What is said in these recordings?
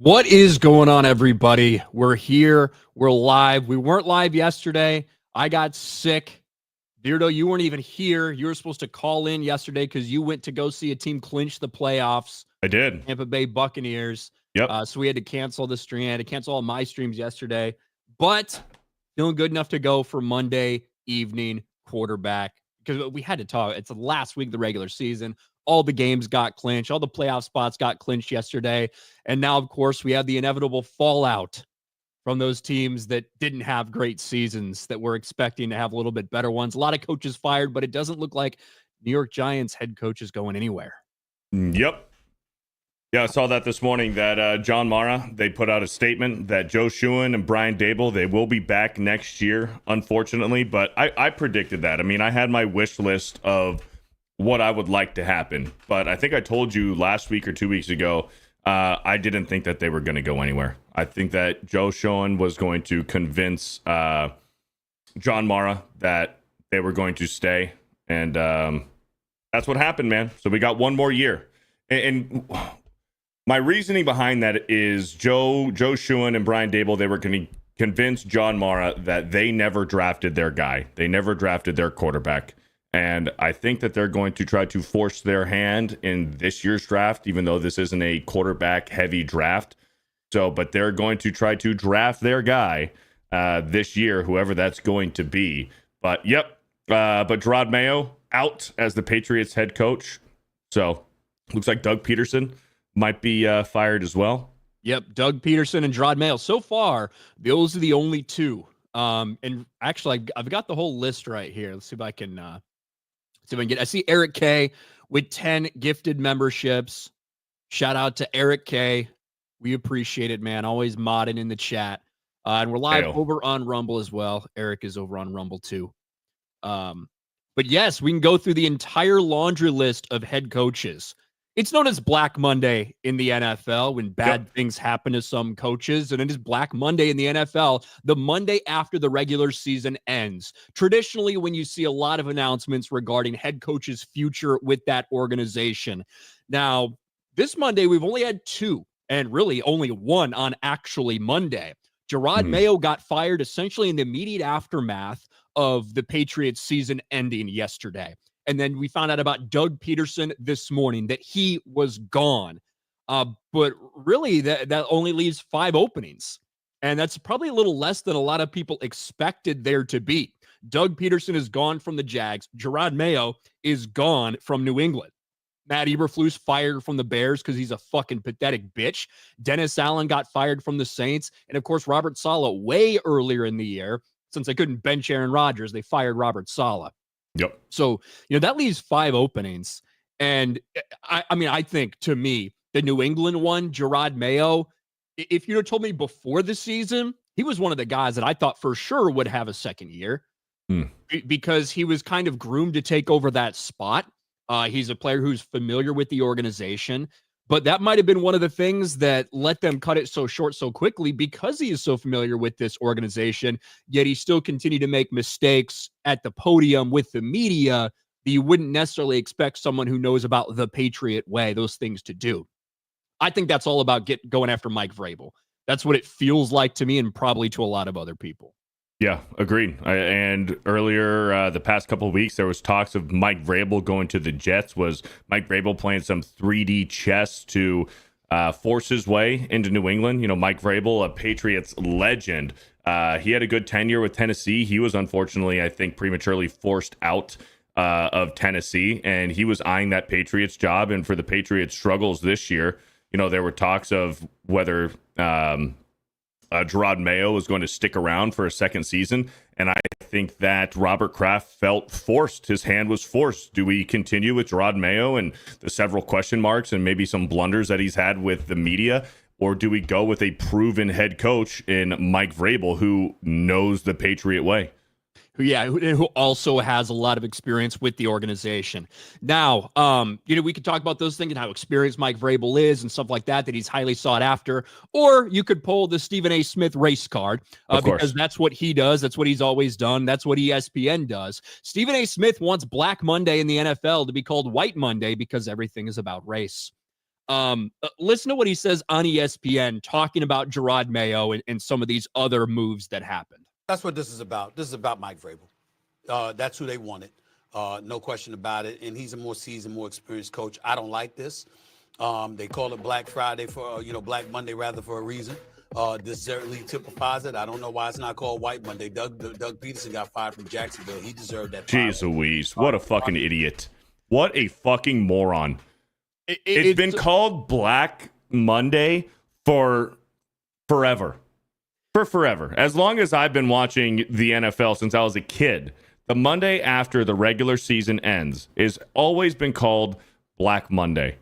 What is going on, everybody? We're here. We're live. We weren't live yesterday. I got sick. Beardo, you weren't even here. You were supposed to call in yesterday because you went to go see a team clinch the playoffs. I did. Tampa Bay Buccaneers. Yep. So we had to cancel the stream. I had to cancel all my streams yesterday. But feeling good enough to go for Monday evening quarterback because we had to talk. It's the last week of the regular season. All the games got clinched. All the playoff spots got clinched yesterday. And now, of course, we have the inevitable fallout from those teams that didn't have great seasons that we're expecting to have a little bit better ones. A lot of coaches fired, but it doesn't look like New York Giants head coach is going anywhere. Yep. Yeah, I saw that this morning that John Mara, they put out a statement that Joe Schoen and Brian Daboll, they will be back next year, unfortunately. But I predicted that. I mean, I had my wish list of what I would like to happen. But I think I told you last week or 2 weeks ago, I didn't think that they were going to go anywhere. I think that Joe Schoen was going to convince John Mara that they were going to stay. And that's what happened, man. So we got one more year. And my reasoning behind that is Joe Schoen and Brian Daboll, they were going to convince John Mara that they never drafted their guy. They never drafted their quarterback. And I think that they're going to try to force their hand in this year's draft, even though this isn't a quarterback-heavy draft. But they're going to try to draft their guy this year, whoever that's going to be. But, yep. But Gerard Mayo out as the Patriots head coach. So, looks like Doug Peterson might be fired as well. Yep, Doug Peterson and Gerard Mayo. So far, those are the only two. And actually, I've got the whole list right here. Let's see if I can get. I see Eric K with 10 gifted memberships. Shout out to Eric K. We appreciate it, man. Always modding in the chat. And we're live over on Rumble as well. Eric is over on Rumble too. But yes, we can go through the entire laundry list of head coaches. It's known as Black Monday in the NFL when bad things happen to some coaches, and it is Black Monday in the NFL, the Monday after the regular season ends. Traditionally, when you see a lot of announcements regarding head coach's future with that organization. Now, this Monday, we've only had two, and really only one on actually Monday. Gerard Mayo got fired essentially in the immediate aftermath of the Patriots season ending yesterday. And then we found out about Doug Peterson this morning, that he was gone. But really, that only leaves 5 openings. And that's probably a little less than a lot of people expected there to be. Doug Peterson is gone from the Jags. Gerard Mayo is gone from New England. Matt Eberflus fired from the Bears because he's a fucking pathetic bitch. Dennis Allen got fired from the Saints. And, of course, Robert Saleh way earlier in the year. Since they couldn't bench Aaron Rodgers, they fired Robert Saleh. Yep. So, that leaves 5 openings. And I mean, I think to me, the New England one, Gerard Mayo, if you'd have told me before the season, he was one of the guys that I thought for sure would have a second year because he was kind of groomed to take over that spot. He's a player who's familiar with the organization. But that might have been one of the things that let them cut it so short so quickly because he is so familiar with this organization, yet he still continued to make mistakes at the podium with the media that you wouldn't necessarily expect someone who knows about the Patriot way, those things to do. I think that's all about going after Mike Vrabel. That's what it feels like to me and probably to a lot of other people. Yeah, agreed. And earlier, the past couple of weeks, there was talks of Mike Vrabel going to the Jets. Was Mike Vrabel playing some 3D chess to force his way into New England? Mike Vrabel, a Patriots legend. He had a good tenure with Tennessee. He was unfortunately, I think, prematurely forced out of Tennessee, and he was eyeing that Patriots job. And for the Patriots' struggles this year, there were talks of whether Gerard Mayo was going to stick around for a second season. And I think that Robert Kraft felt forced. His hand was forced. Do we continue with Gerard Mayo and the several question marks and maybe some blunders that he's had with the media? Or do we go with a proven head coach in Mike Vrabel who knows the Patriot way? Who also has a lot of experience with the organization. Now, we could talk about those things and how experienced Mike Vrabel is and stuff like that he's highly sought after. Or you could pull the Stephen A. Smith race card because that's what he does. That's what he's always done. That's what ESPN does. Stephen A. Smith wants Black Monday in the NFL to be called White Monday because everything is about race. Listen to what he says on ESPN talking about Gerard Mayo and some of these other moves that happened. That's what this is about. This is about Mike Vrabel. That's who they wanted. No question about it. And he's a more seasoned, more experienced coach. I don't like this. They call it Black Friday for, Black Monday rather for a reason. This certainly typifies it. I don't know why it's not called White Monday. Doug Peterson got fired from Jacksonville. He deserved that. Jeez Louise, what a fucking idiot. What a fucking moron. It's been called Black Monday for forever. For forever. As long as I've been watching the NFL since I was a kid, the Monday after the regular season ends is always been called Black Monday.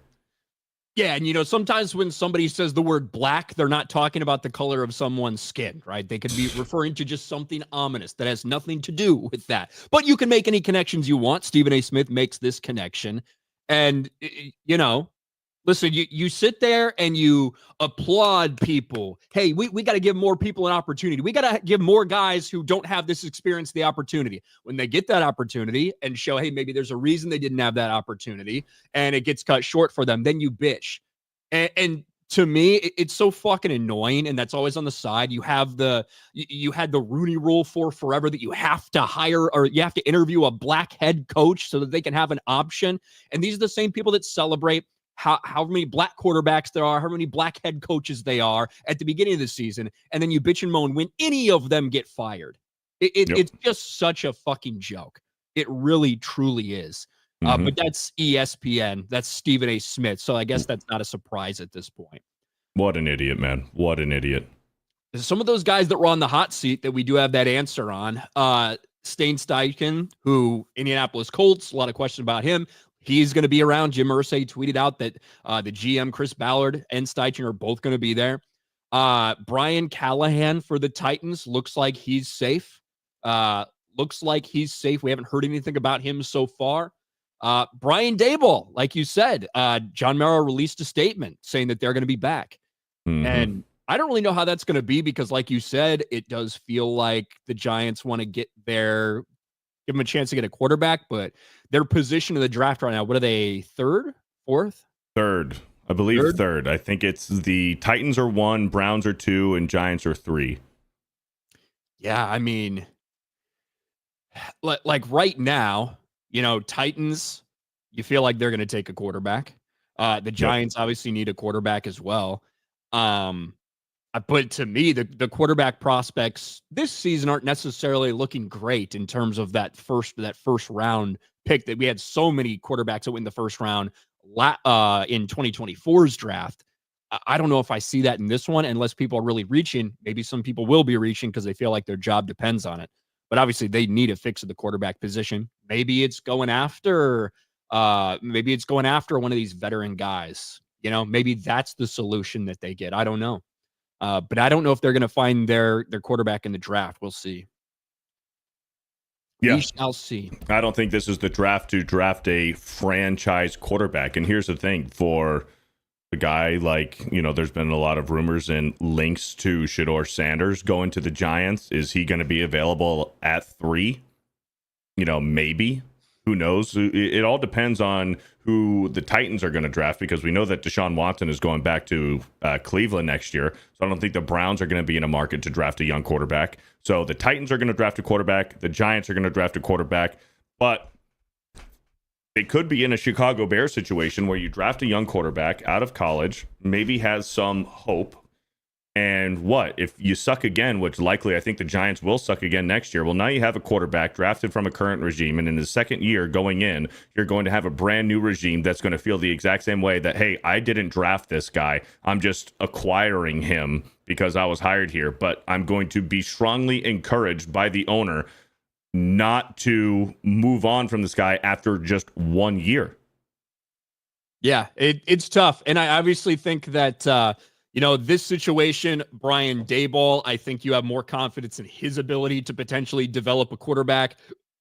Yeah, and sometimes when somebody says the word black, they're not talking about the color of someone's skin, right? They could be referring to just something ominous that has nothing to do with that. But you can make any connections you want. Stephen A. Smith makes this connection. And, listen, you sit there and you applaud people. Hey, we got to give more people an opportunity. We got to give more guys who don't have this experience the opportunity. When they get that opportunity and show, hey, maybe there's a reason they didn't have that opportunity and it gets cut short for them, then you bitch. And to me, it's so fucking annoying. And that's always on the side. You have you had the Rooney Rule for forever that you have to hire or you have to interview a black head coach so that they can have an option. And these are the same people that celebrate how many black quarterbacks there are, how many black head coaches they are at the beginning of the season. And then you bitch and moan when any of them get fired. It's just such a fucking joke. It really, truly is. But that's ESPN. That's Stephen A. Smith. So I guess that's not a surprise at this point. What an idiot, man. What an idiot. Some of those guys that were on the hot seat that we do have that answer on, Stain Steichen, who Indianapolis Colts, a lot of questions about him. He's going to be around. Jim Irsay tweeted out that the GM, Chris Ballard, and Steichen are both going to be there. Brian Callahan for the Titans looks like he's safe. We haven't heard anything about him so far. Brian Daboll, like you said, John Mara released a statement saying that they're going to be back. And I don't really know how that's going to be because, like you said, it does feel like the Giants want to give them a chance to get a quarterback, but their position in the draft right now, what are they, third, fourth? Third. I believe third. I think it's the Titans are 1, Browns are 2, and Giants are 3. Yeah, I mean, like right now, Titans, you feel like they're going to take a quarterback. The Giants obviously need a quarterback as well. But to me, the quarterback prospects this season aren't necessarily looking great in terms of that first round pick that we had so many quarterbacks that went in the first round in 2024's draft. I don't know if I see that in this one unless people are really reaching. Maybe some people will be reaching because they feel like their job depends on it. But obviously, they need a fix at the quarterback position. Maybe it's going after one of these veteran guys. Maybe that's the solution that they get. I don't know. But I don't know if they're going to find their quarterback in the draft. We'll see. Yeah. We shall see. I don't think this is the draft to draft a franchise quarterback. And here's the thing for a guy like, there's been a lot of rumors and links to Shedeur Sanders going to the Giants. Is he going to be available at 3? Maybe. Who knows? It all depends on who the Titans are going to draft because we know that Deshaun Watson is going back to Cleveland next year. So I don't think the Browns are going to be in a market to draft a young quarterback. So the Titans are going to draft a quarterback. The Giants are going to draft a quarterback. But they could be in a Chicago Bears situation where you draft a young quarterback out of college, maybe has some hope. And if you suck again, which likely I think the Giants will suck again next year, well, now you have a quarterback drafted from a current regime. And in the second year going in, you're going to have a brand new regime that's going to feel the exact same way that, hey, I didn't draft this guy. I'm just acquiring him because I was hired here. But I'm going to be strongly encouraged by the owner not to move on from this guy after just 1 year. Yeah, it's tough. And I obviously think that, this situation, Brian Daboll, I think you have more confidence in his ability to potentially develop a quarterback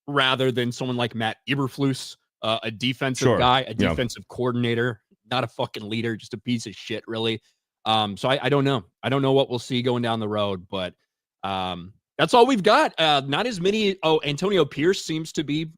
rather than someone like Matt Eberflus, a defensive guy, a defensive coordinator, not a fucking leader, just a piece of shit, really. So I don't know. I don't know what we'll see going down the road, but that's all we've got. Not as many. Oh, Antonio Pierce seems to be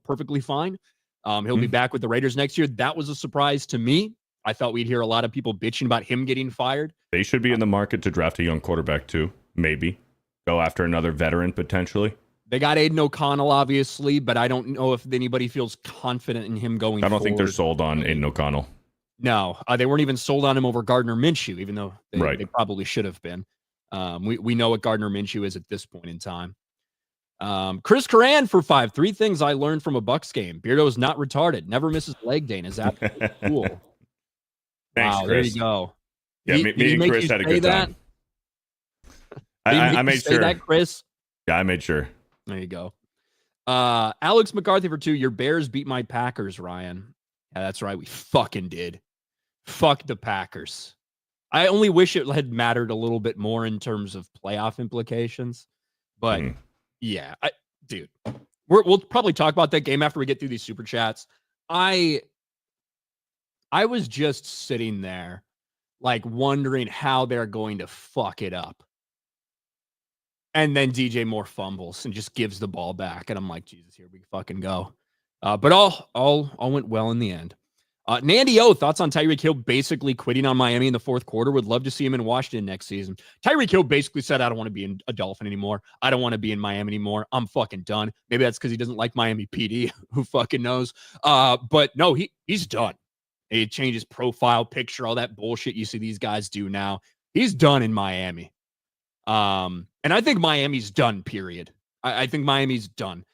perfectly fine. He'll be back with the Raiders next year. That was a surprise to me. I thought we'd hear a lot of people bitching about him getting fired. They should be in the market to draft a young quarterback too. Maybe go after another veteran potentially. They got Aiden O'Connell, obviously, but I don't know if anybody feels confident in him going forward. I don't think they're sold on Aiden O'Connell. No, they weren't even sold on him over Gardner Minshew, even though they probably should have been. We know what Gardner Minshew is at this point in time. Chris Coran for 5. 3 things I learned from a Bucs game. Beardo's not retarded. Never misses leg day and is absolutely cool. Thanks, wow, Chris. there you go. Yeah, me and Chris had a good time. I made sure. That, Chris? Yeah, I made sure. There you go. Alex McCarthy for 2. Your Bears beat my Packers, Ryan. Yeah, that's right. We fucking did. Fuck the Packers. I only wish it had mattered a little bit more in terms of playoff implications. But yeah, dude, we'll probably talk about that game after we get through these super chats. I was just sitting there like wondering how they're going to fuck it up. And then DJ Moore fumbles and just gives the ball back. And I'm like, Jesus, here we fucking go. But all went well in the end. Nandy O, thoughts on Tyreek Hill basically quitting on Miami in the fourth quarter? Would love to see him in Washington next season. Tyreek Hill basically said, I don't want to be a Dolphin anymore. I don't want to be in Miami anymore. I'm fucking done. Maybe that's because he doesn't like Miami PD. Who fucking knows? But no, he's done. He changed his profile picture, all that bullshit you see these guys do now. He's done in Miami. And I think Miami's done, period. I think Miami's done.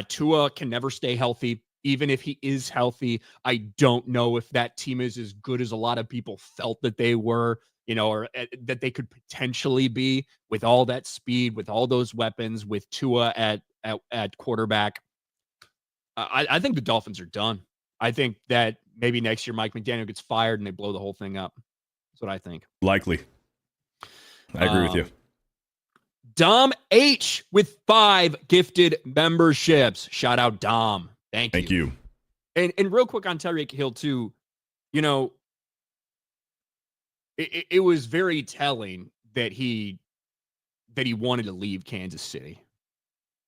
Tua can never stay healthy. Even if he is healthy, I don't know if that team is as good as a lot of people felt that they were, or that they could potentially be with all that speed, with all those weapons, with Tua at quarterback. I think the Dolphins are done. I think that maybe next year Mike McDaniel gets fired and they blow the whole thing up. That's what I think. Likely. I agree with you. Dom H with 5 gifted memberships. Shout out Dom. Thank you. And real quick on Tyreek Hill too, it was very telling that he wanted to leave Kansas City.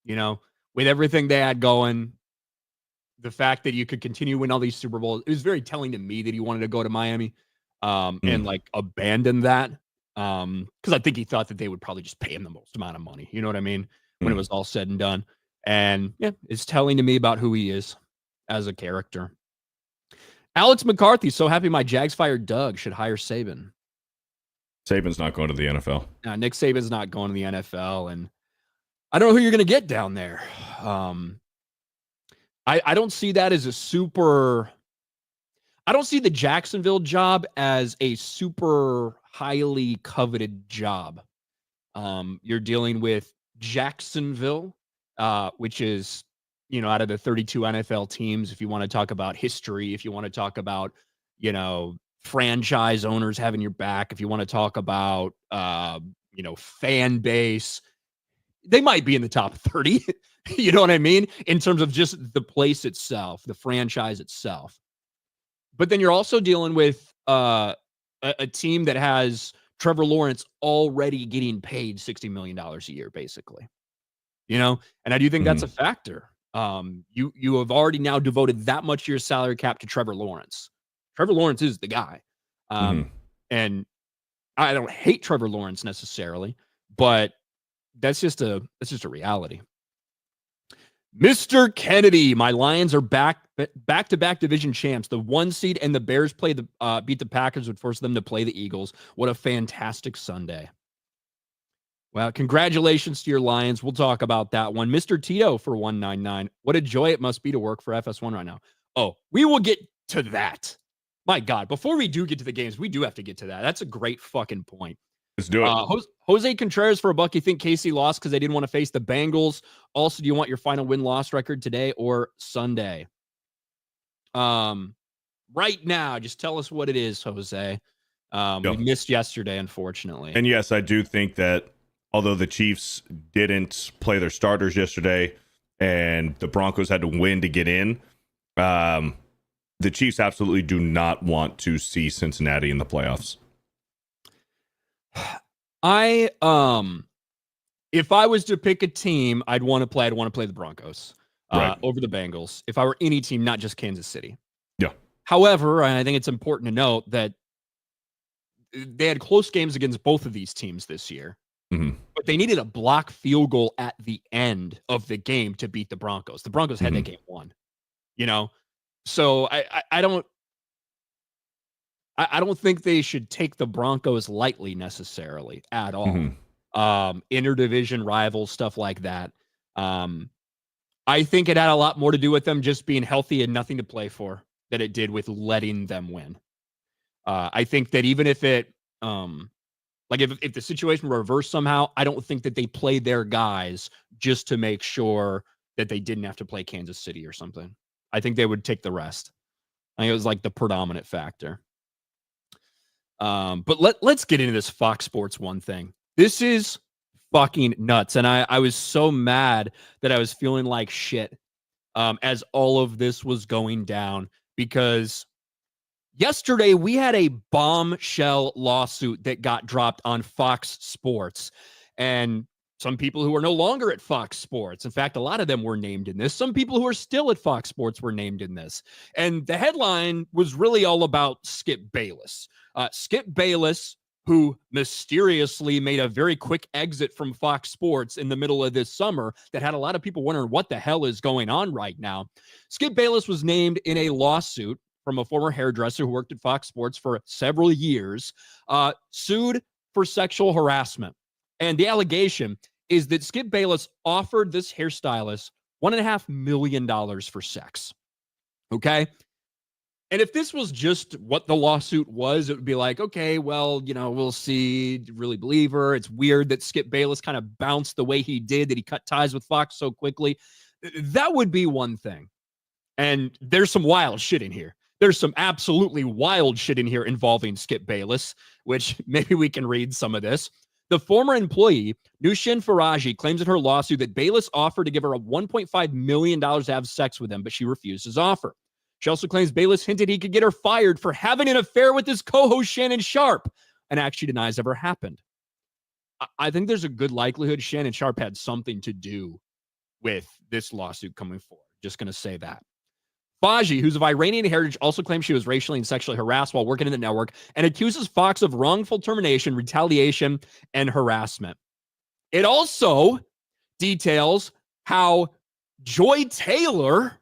With everything they had going, the fact that you could continue to win all these Super Bowls, it was very telling to me that he wanted to go to Miami and like abandon that. Because I think he thought that they would probably just pay him the most amount of money. You know what I mean? When it was all said and done. And yeah, it's telling to me about who he is as a character. Alex McCarthy, so happy my Jags fired Doug. Should hire Saban. Saban's not going to the NFL. Nick Saban's not going to the NFL. And I don't know who you're going to get down there. I don't see that as a super... I don't see the Jacksonville job as a super highly coveted job. You're dealing with Jacksonville, which is, out of the 32 NFL teams, if you want to talk about history, if you want to talk about, franchise owners having your back, if you want to talk about, fan base, they might be in the top 30. You know what I mean? In terms of just the place itself, the franchise itself. But then you're also dealing with a team that has Trevor Lawrence already getting paid $60 million a year, basically. And I do think that's a factor. You have already now devoted that much of your salary cap to Trevor Lawrence. Trevor Lawrence is the guy. And I don't hate Trevor Lawrence necessarily, but that's just a reality. Mr. Kennedy, my Lions are back-to-back division champs. The 1 seed and the Bears beat the Packers would force them to play the Eagles. What a fantastic Sunday. Well, congratulations to your Lions. We'll talk about that one. Mr. Tito for 199. What a joy it must be to work for FS1 right now. Oh, we will get to that. My God, before we do get to the games, we do have to get to that. That's a great fucking point. Let's do it. Jose Contreras for a buck. You think KC lost because they didn't want to face the Bengals? Also, do you want your final win-loss record today or Sunday? Right now, just tell us what it is, Jose. We missed yesterday, unfortunately. And yes, I do think that although the Chiefs didn't play their starters yesterday and the Broncos had to win to get in, the Chiefs absolutely do not want to see Cincinnati in the playoffs. If I was to pick a team I'd want to play the Broncos over the Bengals. If I were any team, not just Kansas City. Yeah. However, I think it's important to note that they had close games against both of these teams this year, but they needed a block field goal at the end of the game to beat the Broncos. The Broncos had that game won, So I don't think they should take the Broncos lightly necessarily at all. Interdivision rivals, stuff like that. I think it had a lot more to do with them just being healthy and nothing to play for than it did with letting them win. I think that even if it, if the situation were reversed somehow, I don't think that they played their guys just to make sure that they didn't have to play Kansas City or something. I think they would take the rest. I think it was like the predominant factor. But let's get into this Fox Sports One thing. This is fucking nuts. And I was so mad that I was feeling like shit as all of this was going down, because yesterday we had a bombshell lawsuit that got dropped on Fox Sports. And some people who are no longer at Fox Sports, in fact, a lot of them were named in this. Some people who are still at Fox Sports were named in this. And the headline was really all about Skip Bayless. Skip Bayless, who mysteriously made a very quick exit from Fox Sports in the middle of this summer that had a lot of people wondering what the hell is going on right now. Skip Bayless was named in a lawsuit from a former hairdresser who worked at Fox Sports for several years, sued for sexual harassment. And the allegation is that Skip Bayless offered this hairstylist $1.5 million for sex. Okay? And if this was just what the lawsuit was, it would be like, okay, well, we'll see. Really believe her. It's weird that Skip Bayless kind of bounced the way he did, that he cut ties with Fox so quickly. That would be one thing. And there's some wild shit in here. There's some absolutely wild shit in here involving Skip Bayless, which maybe we can read some of this. The former employee, Nushin Faraji, claims in her lawsuit that Bayless offered to give her a $1.5 million to have sex with him, but she refused his offer. She also claims Bayless hinted he could get her fired for having an affair with his co-host Shannon Sharpe, an act she denies ever happened. I think there's a good likelihood Shannon Sharpe had something to do with this lawsuit coming forward. Just going to say that. Faji, who's of Iranian heritage, also claims she was racially and sexually harassed while working in the network and accuses Fox of wrongful termination, retaliation, and harassment. It also details how Joy Taylor,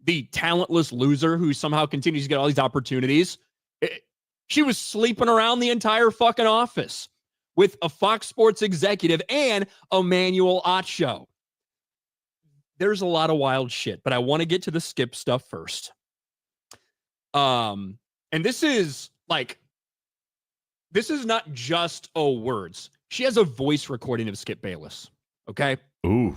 the talentless loser who somehow continues to get all these opportunities, she was sleeping around the entire fucking office with a Fox Sports executive and Emmanuel Acho. There's a lot of wild shit, but I want to get to the Skip stuff first. And this is not just words. She has a voice recording of Skip Bayless. Okay. Ooh.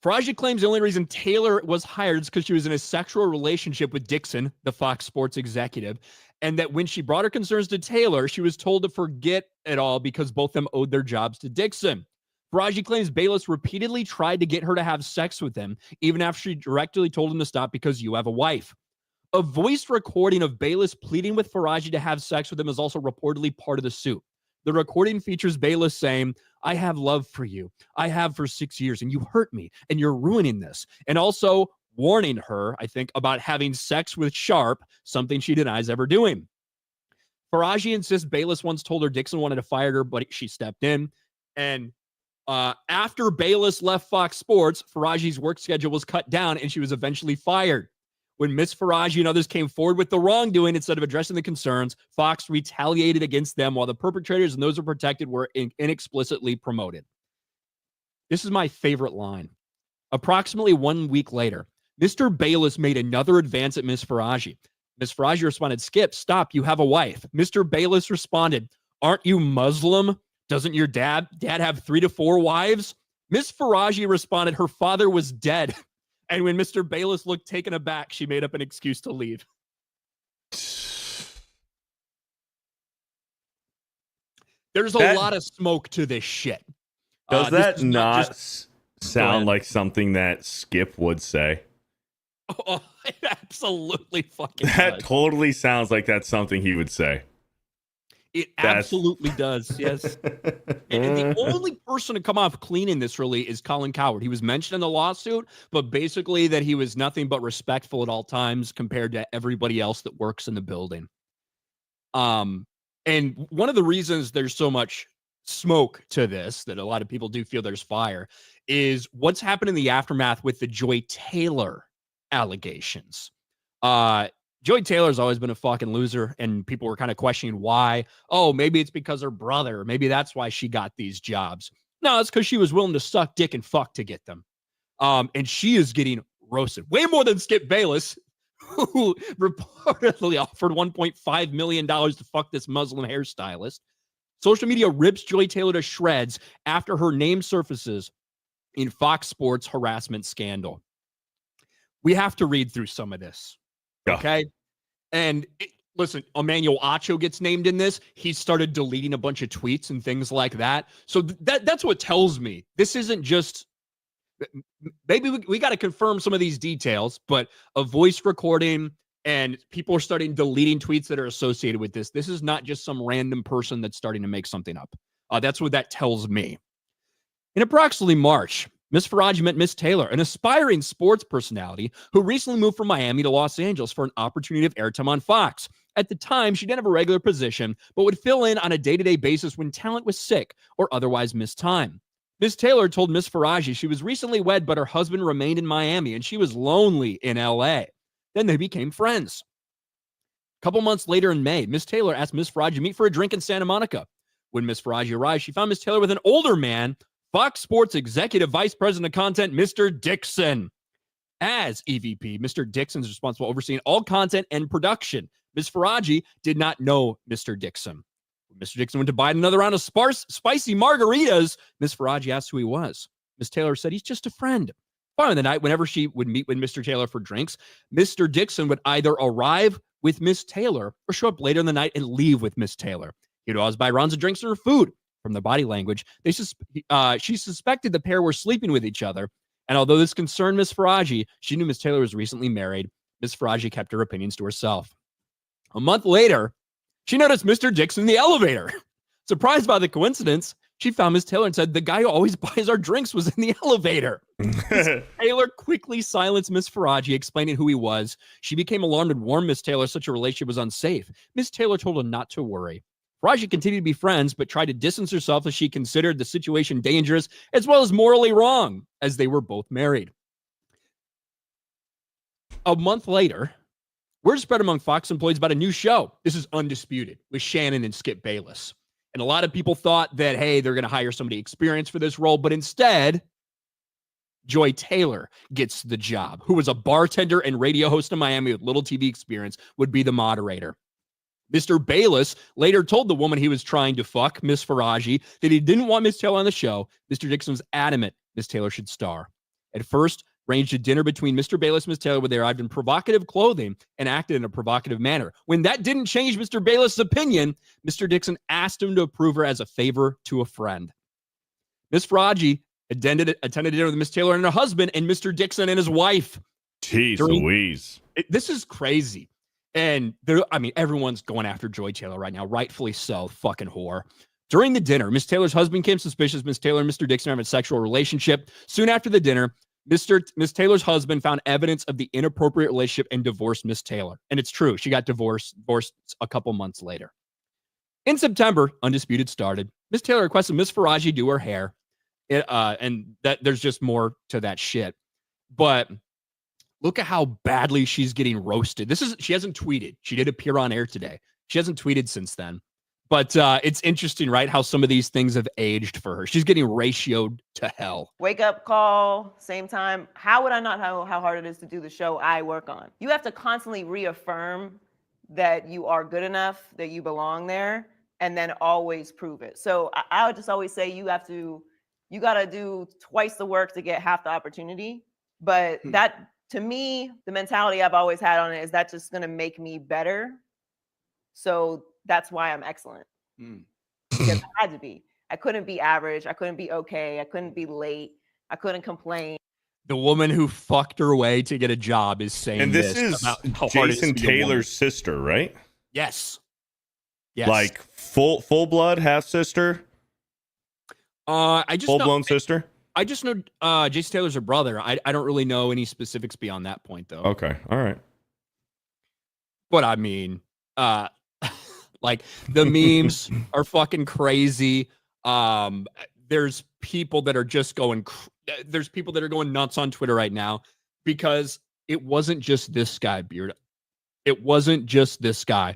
Faraji claims the only reason Taylor was hired is because she was in a sexual relationship with Dixon, the Fox Sports executive, and that when she brought her concerns to Taylor, she was told to forget it all because both of them owed their jobs to Dixon. Faraji claims Bayless repeatedly tried to get her to have sex with him, even after she directly told him to stop because you have a wife. A voice recording of Bayless pleading with Faraji to have sex with him is also reportedly part of the suit. The recording features Bayless saying, "I have love for you. I have for 6 years, and you hurt me, and you're ruining this." And also warning her, I think, about having sex with Sharpe, something she denies ever doing. Faraji insists Bayless once told her Dixon wanted to fire her, but she stepped in. And after Bayless left Fox Sports, Faraji's work schedule was cut down, and she was eventually fired. When Miss Faraji and others came forward with the wrongdoing, instead of addressing the concerns, Fox retaliated against them while the perpetrators and those who are protected were inexplicitly promoted. This is my favorite line. Approximately 1 week later, Mr. Bayless made another advance at Miss Faraji. Miss Faraji responded, "Skip, stop, you have a wife." Mr. Bayless responded, "Aren't you Muslim? Doesn't your dad have 3 to 4 wives?" Miss Faraji responded, "Her father was dead." And when Mr. Bayless looked taken aback, she made up an excuse to leave. There's a lot of smoke to this shit. Does that not sound like something that Skip would say? Oh, it absolutely fucking That does. totally sounds like that's something he would say. It absolutely does, yes. And the only person to come off clean in this really is Colin Cowherd. He was mentioned in the lawsuit, but basically that he was nothing but respectful at all times compared to everybody else that works in the building. And one of the reasons there's so much smoke to this, that a lot of people do feel there's fire, is what's happened in the aftermath with the Joy Taylor allegations. Joy Taylor's always been a fucking loser, and people were kind of questioning why. Oh, maybe it's because her brother. Maybe that's why she got these jobs. No, it's because she was willing to suck dick and fuck to get them. And she is getting roasted way more than Skip Bayless, who reportedly offered $1.5 million to fuck this Muslim hairstylist. Social media rips Joy Taylor to shreds after her name surfaces in Fox Sports harassment scandal. We have to read through some of this. Okay. And listen, Emmanuel Acho gets named in this. He started deleting a bunch of tweets and things like that. So that's what tells me this isn't just, maybe we got to confirm some of these details, but a voice recording and people are starting deleting tweets that are associated with this. This is not just some random person that's starting to make something up. That's what that tells me. In approximately March, Miss Faraji met Miss Taylor, an aspiring sports personality who recently moved from Miami to Los Angeles for an opportunity of airtime on Fox. At the time, she didn't have a regular position, but would fill in on a day-to-day basis when talent was sick or otherwise missed time. Miss Taylor told Miss Faraji she was recently wed, but her husband remained in Miami and she was lonely in LA. Then they became friends. A couple months later in May, Miss Taylor asked Miss Faraji to meet for a drink in Santa Monica. When Miss Faraji arrived, she found Miss Taylor with an older man, Fox Sports Executive Vice President of Content, Mr. Dixon. As EVP, Mr. Dixon is responsible for overseeing all content and production. Miss Faraji did not know Mr. Dixon. When Mr. Dixon went to buy another round of spicy margaritas, Miss Faraji asked who he was. Miss Taylor said he's just a friend. Finally, the night, whenever she would meet with Mr. Taylor for drinks, Mr. Dixon would either arrive with Miss Taylor or show up later in the night and leave with Miss Taylor. He would always buy rounds of drinks and her food. From the body language, she suspected the pair were sleeping with each other. And although this concerned Miss Faraji, she knew Miss Taylor was recently married. Miss Faraji kept her opinions to herself. A month later, she noticed Mr. Dixon in the elevator. Surprised by the coincidence, she found Miss Taylor and said, "The guy who always buys our drinks was in the elevator." Miss Taylor quickly silenced Miss Faraji, explaining who he was. She became alarmed and warned Miss Taylor such a relationship was unsafe. Miss Taylor told her not to worry. Faraji continued to be friends, but tried to distance herself as she considered the situation dangerous as well as morally wrong, as they were both married. A month later, word spread among Fox employees about a new show. This is Undisputed with Shannon and Skip Bayless. And a lot of people thought that, hey, they're going to hire somebody experienced for this role, but instead, Joy Taylor gets the job, who was a bartender and radio host in Miami with little TV experience, would be the moderator. Mr. Bayless later told the woman he was trying to fuck, Miss Faraji, that he didn't want Miss Taylor on the show. Mr. Dixon was adamant Miss Taylor should star. At first, arranged a dinner between Mr. Bayless and Miss Taylor where they arrived in provocative clothing and acted in a provocative manner. When that didn't change Mr. Bayless' opinion, Mr. Dixon asked him to approve her as a favor to a friend. Miss Faraji attended dinner with Miss Taylor and her husband and Mr. Dixon and his wife. Jeez Louise. This is crazy. And everyone's going after Joy Taylor right now, rightfully so, fucking whore. During the dinner, Miss Taylor's husband became suspicious Miss Taylor and Mr. Dixon having a sexual relationship. Soon after the dinner, Miss Taylor's husband found evidence of the inappropriate relationship and divorced Miss Taylor. And it's true, she got divorced a couple months later. In September, Undisputed started. Miss Taylor requested Miss Faraji do her hair. And that there's just more to that shit. But look at how badly she's getting roasted. She hasn't tweeted. She did appear on air today. She hasn't tweeted since then. But it's interesting, right? How some of these things have aged for her. She's getting ratioed to hell. Wake up call, same time. How would I not know how hard it is to do the show I work on? You have to constantly reaffirm that you are good enough, that you belong there, and then always prove it. So I would just always say you got to do twice the work to get half the opportunity. But that, to me, the mentality I've always had on it is that's just going to make me better. So that's why I'm excellent. Because I had to be. I couldn't be average. I couldn't be okay. I couldn't be late. I couldn't complain. The woman who fucked her way to get a job is saying and this is about how hard it is Jason to be a woman. Taylor's sister, right? Yes. Like full blood half sister. I just Full know, blown sister. I just know Jason Taylor's her brother. I don't really know any specifics beyond that point though. Okay, all right. But I mean, like the memes are fucking crazy. There's people that are just going. There's people that are going nuts on Twitter right now because it wasn't just this guy, Beard. It wasn't just this guy.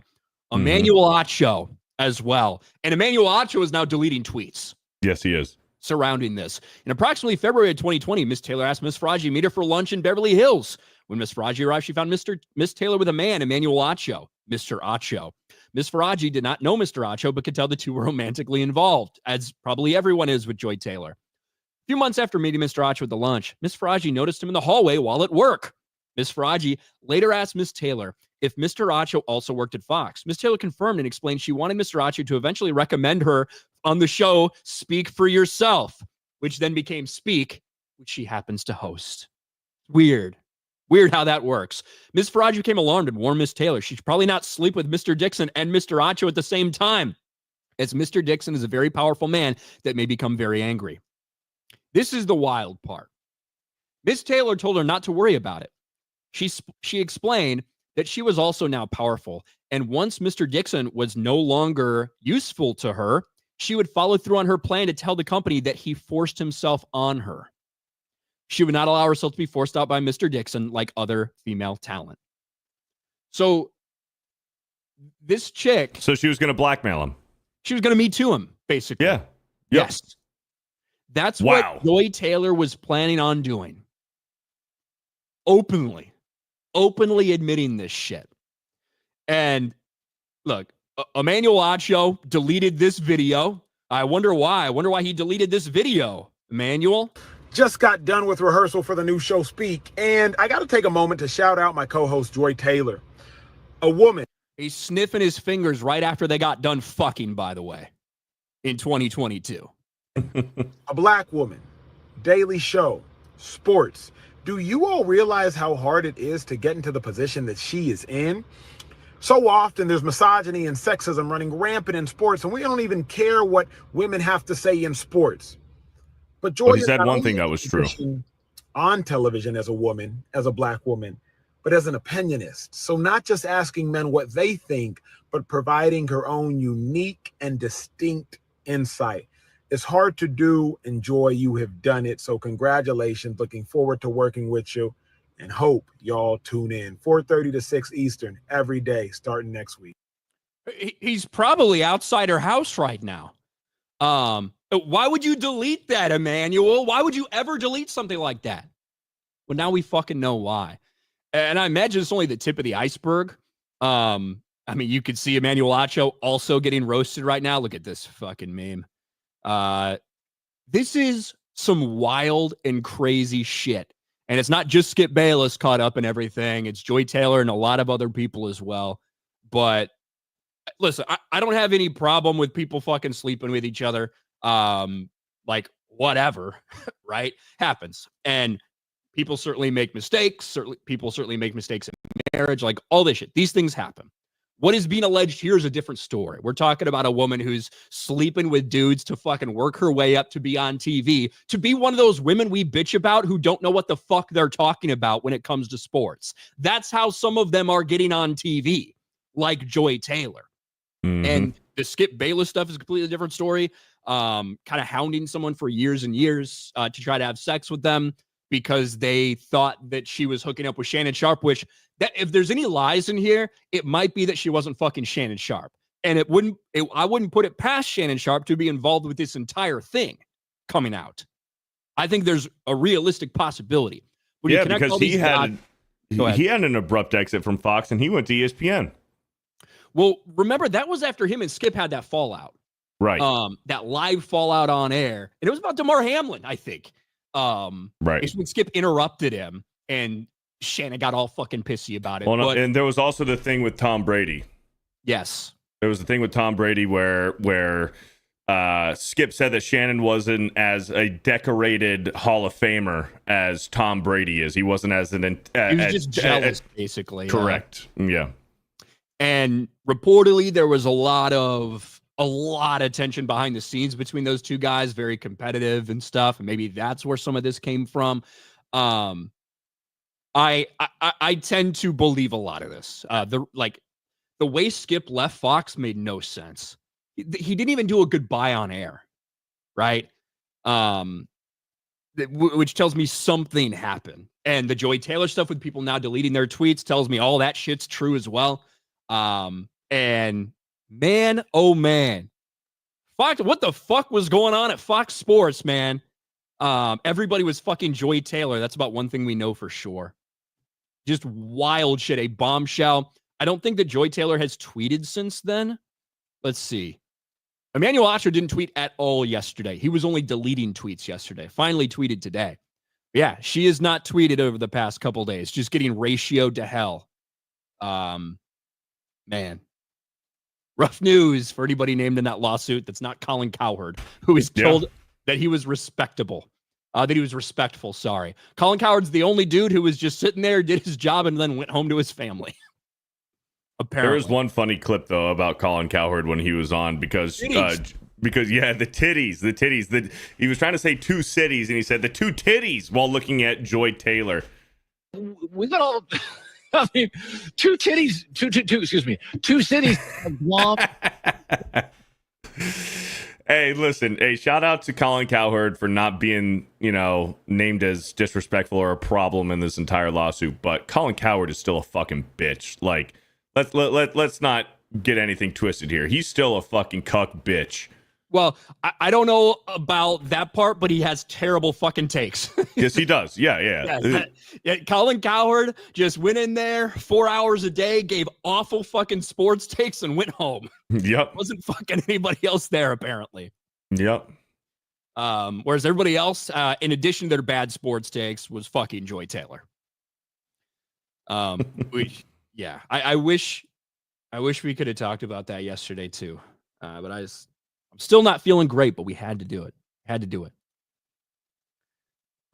Emmanuel Acho as well, and Emmanuel Acho is now deleting tweets. Yes, he is. Surrounding this. In approximately February of 2020, Miss Taylor asked Miss Faraji to meet her for lunch in Beverly Hills. When Miss Faraji arrived, she found Miss Taylor with a man, Emmanuel Acho, Mr. Acho. Miss Faraji did not know Mr. Acho, but could tell the two were romantically involved, as probably everyone is with Joy Taylor. A few months after meeting Mr. Acho at the lunch, Miss Faraji noticed him in the hallway while at work. Miss Faraji later asked Miss Taylor if Mr. Acho also worked at Fox. Miss Taylor confirmed and explained she wanted Mr. Acho to eventually recommend her on the show Speak for Yourself, which then became Speak, which she happens to host. Weird how that works. Miss Faraji became alarmed and warned Miss Taylor she should probably not sleep with Mr. Dixon and Mr. Acho at the same time, as Mr. Dixon is a very powerful man that may become very angry. This is the wild part. Miss Taylor told her not to worry about it. She explained that she was also now powerful, and once Mr. Dixon was no longer useful to her, she would follow through on her plan to tell the company that he forced himself on her. She would not allow herself to be forced out by Mr. Dixon like other female talent. So this chick... So she was going to blackmail him. She was going to Me Too him, basically. Yeah. Yep. Yes. That's what Joy Taylor was planning on doing. Openly admitting this shit. And look, Emmanuel Acho deleted this video. I wonder why. I wonder why he deleted this video. Emmanuel? Just got done with rehearsal for the new show Speak, and I got to take a moment to shout out my co-host Joy Taylor, a woman. He's sniffing his fingers right after they got done fucking, by the way, in 2022. A black woman, daily show, sports. Do you all realize how hard it is to get into the position that she is in? So often there's misogyny and sexism running rampant in sports, and we don't even care what women have to say in sports. But Joy he said one thing that was true. On television as a woman, as a black woman, but as an opinionist. So not just asking men what they think, but providing her own unique and distinct insight. It's hard to do, and Joy, you have done it. So congratulations. Looking forward to working with you, and hope y'all tune in 4:30 to 6 Eastern every day starting next week. He's probably outside her house right now. Why would you delete that, Emmanuel? Why would you ever delete something like that? Well, now we fucking know why. And I imagine it's only the tip of the iceberg. I mean, you could see Emmanuel Acho also getting roasted right now. Look at this fucking meme. This is some wild and crazy shit. And it's not just Skip Bayless caught up in everything. It's Joy Taylor and a lot of other people as well. But listen, I don't have any problem with people fucking sleeping with each other. Like whatever, right? Happens. And people certainly make mistakes. People certainly make mistakes in marriage, like all this shit. These things happen. What is being alleged here is a different story. We're talking about a woman who's sleeping with dudes to fucking work her way up to be on TV, to be one of those women we bitch about who don't know what the fuck they're talking about when it comes to sports. That's how some of them are getting on TV, like Joy Taylor. Mm-hmm. And the Skip Bayless stuff is a completely different story. Kind of hounding someone for years and years to try to have sex with them because they thought that she was hooking up with Shannon Sharpe, which that if there's any lies in here, it might be that she wasn't fucking Shannon Sharpe. And I wouldn't put it past Shannon Sharpe to be involved with this entire thing coming out. I think there's a realistic possibility. Yeah, because he had an abrupt exit from Fox and he went to ESPN. Well, remember, that was after him and Skip had that fallout. Right. That live fallout on air. And it was about DeMar Hamlin, I think. Right. It's when Skip interrupted him and Shannon got all fucking pissy about it. Well, and there was also the thing with Tom Brady. Yes. There was the thing with Tom Brady where Skip said that Shannon wasn't as a decorated Hall of Famer as Tom Brady is. He wasn't as an... he was just jealous, basically. Correct. Yeah. And reportedly, there was a lot of a lot of tension behind the scenes between those two guys, very competitive and stuff. And maybe that's where some of this came from. I tend to believe a lot of this. The way Skip left Fox made no sense. He didn't even do a goodbye on air, right? Which tells me something happened. And the Joey Taylor stuff with people now deleting their tweets tells me all that shit's true as well. And man, oh man, Fox, what the fuck was going on at Fox Sports, man? Everybody was fucking Joey Taylor. That's about one thing we know for sure. Just wild shit, a bombshell. I don't think that Joey Taylor has tweeted since then. Let's see. Emmanuel Oster didn't tweet at all yesterday. He was only deleting tweets yesterday. Finally tweeted today. Yeah, she has not tweeted over the past couple days. Just getting ratioed to hell. Man. Rough news for anybody named in that lawsuit that's not Colin Cowherd, who is told that he was respectable. That he was respectful, sorry. Colin Cowherd's the only dude who was just sitting there, did his job, and then went home to his family. Apparently. There was one funny clip, though, about Colin Cowherd when he was on because the titties. He was trying to say two cities, and he said the two titties while looking at Joy Taylor. We got all... I mean, two titties, two cities. Hey, listen. Hey, shout out to Colin Cowherd for not being, named as disrespectful or a problem in this entire lawsuit. But Colin Cowherd is still a fucking bitch. Like, let's not get anything twisted here. He's still a fucking cuck bitch. Well, I don't know about that part, but he has terrible fucking takes. Yes, he does. Yeah. Colin Cowherd just went in there 4 hours a day, gave awful fucking sports takes, and went home. Yep. Wasn't fucking anybody else there, apparently. Yep. Whereas everybody else, in addition to their bad sports takes, was fucking Joy Taylor. I wish we could have talked about that yesterday too. But I'm still not feeling great, but we had to do it.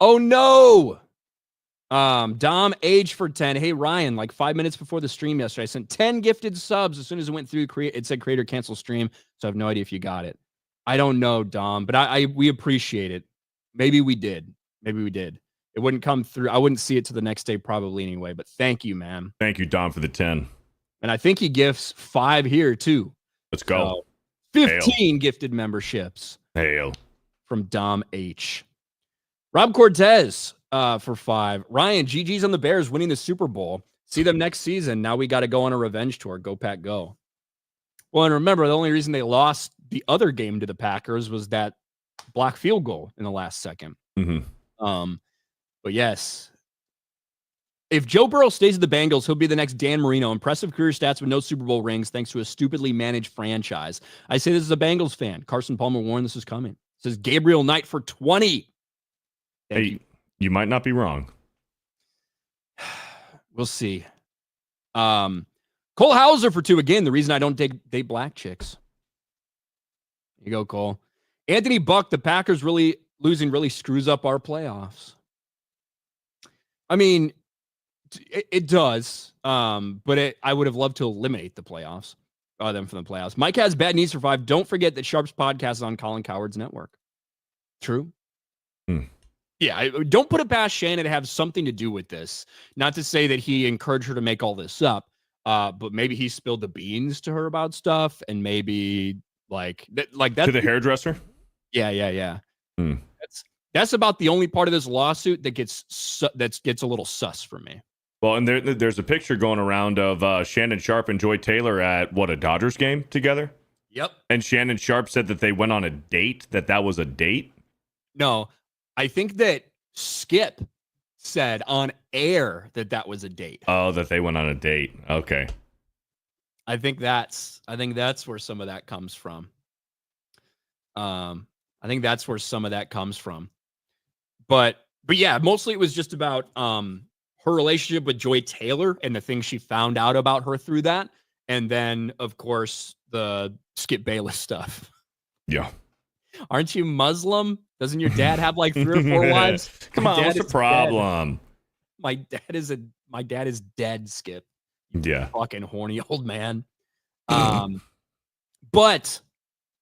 Oh no. Dom age for 10. Hey Ryan, like 5 minutes before the stream yesterday, I sent 10 gifted subs. As soon as it went through, it said creator cancel stream. So I have no idea if you got it. I don't know, Dom, but we appreciate it. Maybe we did. It wouldn't come through. I wouldn't see it to the next day probably anyway, but thank you, man. Thank you, Dom, for the 10. And I think he gifts 5 here too. Let's go. So, 15 gifted memberships. Hail. From Dom H. Rob Cortez for 5. Ryan, GG's on the Bears winning the Super Bowl. See them next season. Now we got to go on a revenge tour. Go Pack, go. Well, and remember, the only reason they lost the other game to the Packers was that block field goal in the last second. Mm-hmm. But yes, if Joe Burrow stays at the Bengals, he'll be the next Dan Marino. Impressive career stats with no Super Bowl rings thanks to a stupidly managed franchise. I say this as a Bengals fan. Carson Palmer warned this is coming. It says Gabriel Knight for 20. Hey, you might not be wrong. We'll see. Cole Hauser for 2. Again, the reason I don't date black chicks. Here you go, Cole. Anthony Buck, the Packers losing really screws up our playoffs. I mean, it does, but I would have loved to eliminate the playoffs, them from the playoffs. Mike has bad knees for 5. Don't forget that Sharp's podcast is on Colin Cowherd's network. True. Yeah, don't put it past Shannon to have something to do with this. Not to say that he encouraged her to make all this up, but maybe he spilled the beans to her about stuff, and maybe like that to the hairdresser. Yeah. That's about the only part of this lawsuit that gets a little sus for me. Well, and there's a picture going around of Shannon Sharp and Joy Taylor at a Dodgers game together. Yep. And Shannon Sharp said that they went on a date, that was a date. No, I think that Skip said on air that was a date. Oh, that they went on a date. Okay. I think that's where some of that comes from. But yeah, mostly it was just about her relationship with Joy Taylor and the things she found out about her through that. And then, of course, the Skip Bayless stuff. Yeah. Aren't you Muslim? Doesn't your dad have like 3 or 4 wives? Come on, what's the problem? Dead. My dad is dead, Skip. Yeah. Fucking horny old man. But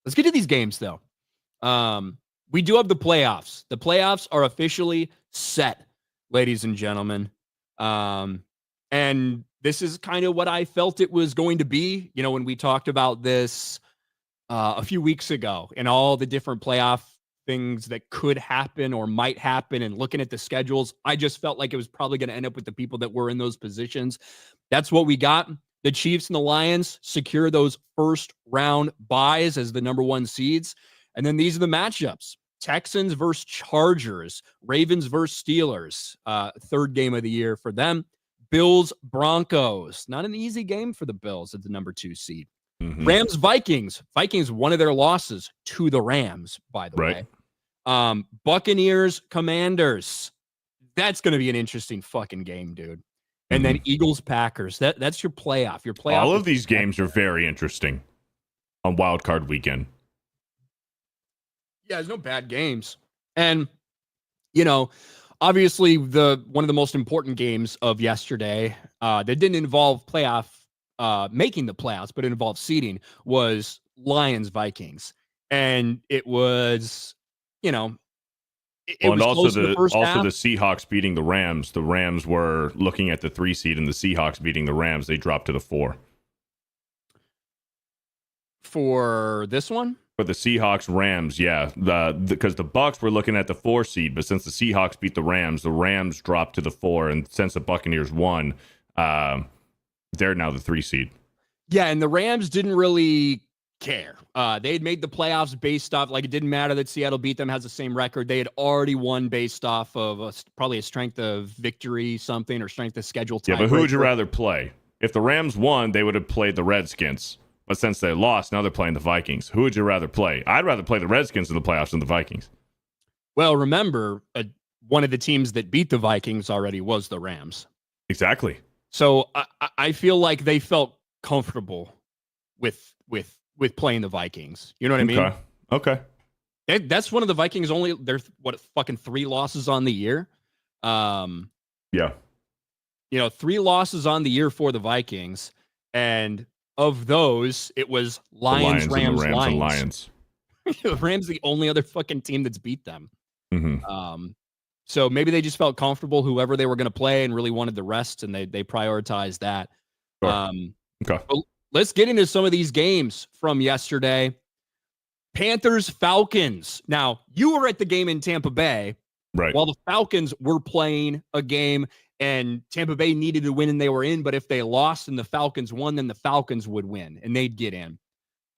Let's get to these games, though. We do have the playoffs. The playoffs are officially set, ladies and gentlemen. And this is kind of what I felt it was going to be, when we talked about this a few weeks ago and all the different playoff things that could happen or might happen, and looking at the schedules, I just felt like it was probably going to end up with the people that were in those positions. That's what we got. The Chiefs and the Lions secure those first round buys as the number 1 seeds. And then these are the matchups: Texans versus Chargers, Ravens versus Steelers, third game of the year for them. Bills, Broncos, not an easy game for the Bills at the number 2 seed. Rams, Vikings, one of their losses to the Rams, by the way. Buccaneers, Commanders, that's going to be an interesting fucking game, dude. And then Eagles, Packers, that's your playoff. All of these games are very interesting on Wild Card Weekend. Yeah, there's no bad games. And, obviously one of the most important games of yesterday that didn't involve making the playoffs, but it involved seeding, was Lions, Vikings. And it was, and also the Seahawks beating the Rams. The Rams were looking at the 3 seed, and the Seahawks beating the Rams. They dropped to the 4. For this one? For the Seahawks Rams, yeah. Because the Bucs were looking at the 4 seed, but since the Seahawks beat the Rams dropped to the 4, and since the Buccaneers won, they're now the 3 seed. Yeah, and the Rams didn't really care. They had made the playoffs based off, it didn't matter that Seattle beat them, has the same record. They had already won based off of probably a strength of victory something, or strength of schedule. Yeah, but who would you rather play? If the Rams won, they would have played the Redskins. But since they lost, now they're playing the Vikings. Who would you rather play? I'd rather play the Redskins in the playoffs than the Vikings. Well, remember, one of the teams that beat the Vikings already was the Rams. Exactly. So I feel like they felt comfortable with playing the Vikings. You know what I mean? Okay. That's one of the Vikings' there's fucking 3 losses on the year. Yeah. 3 losses on the year for the Vikings, and of those, it was Lions, Rams, and Lions. The Rams, the only other fucking team that's beat them. So maybe they just felt comfortable, whoever they were going to play, and really wanted the rest, and they prioritized that. Sure. Okay. But let's get into some of these games from yesterday. Panthers, Falcons. Now, you were at the game in Tampa Bay, right? While the Falcons were playing a game, and Tampa Bay needed to win, and they were in. But if they lost and the Falcons won, then the Falcons would win, and they'd get in.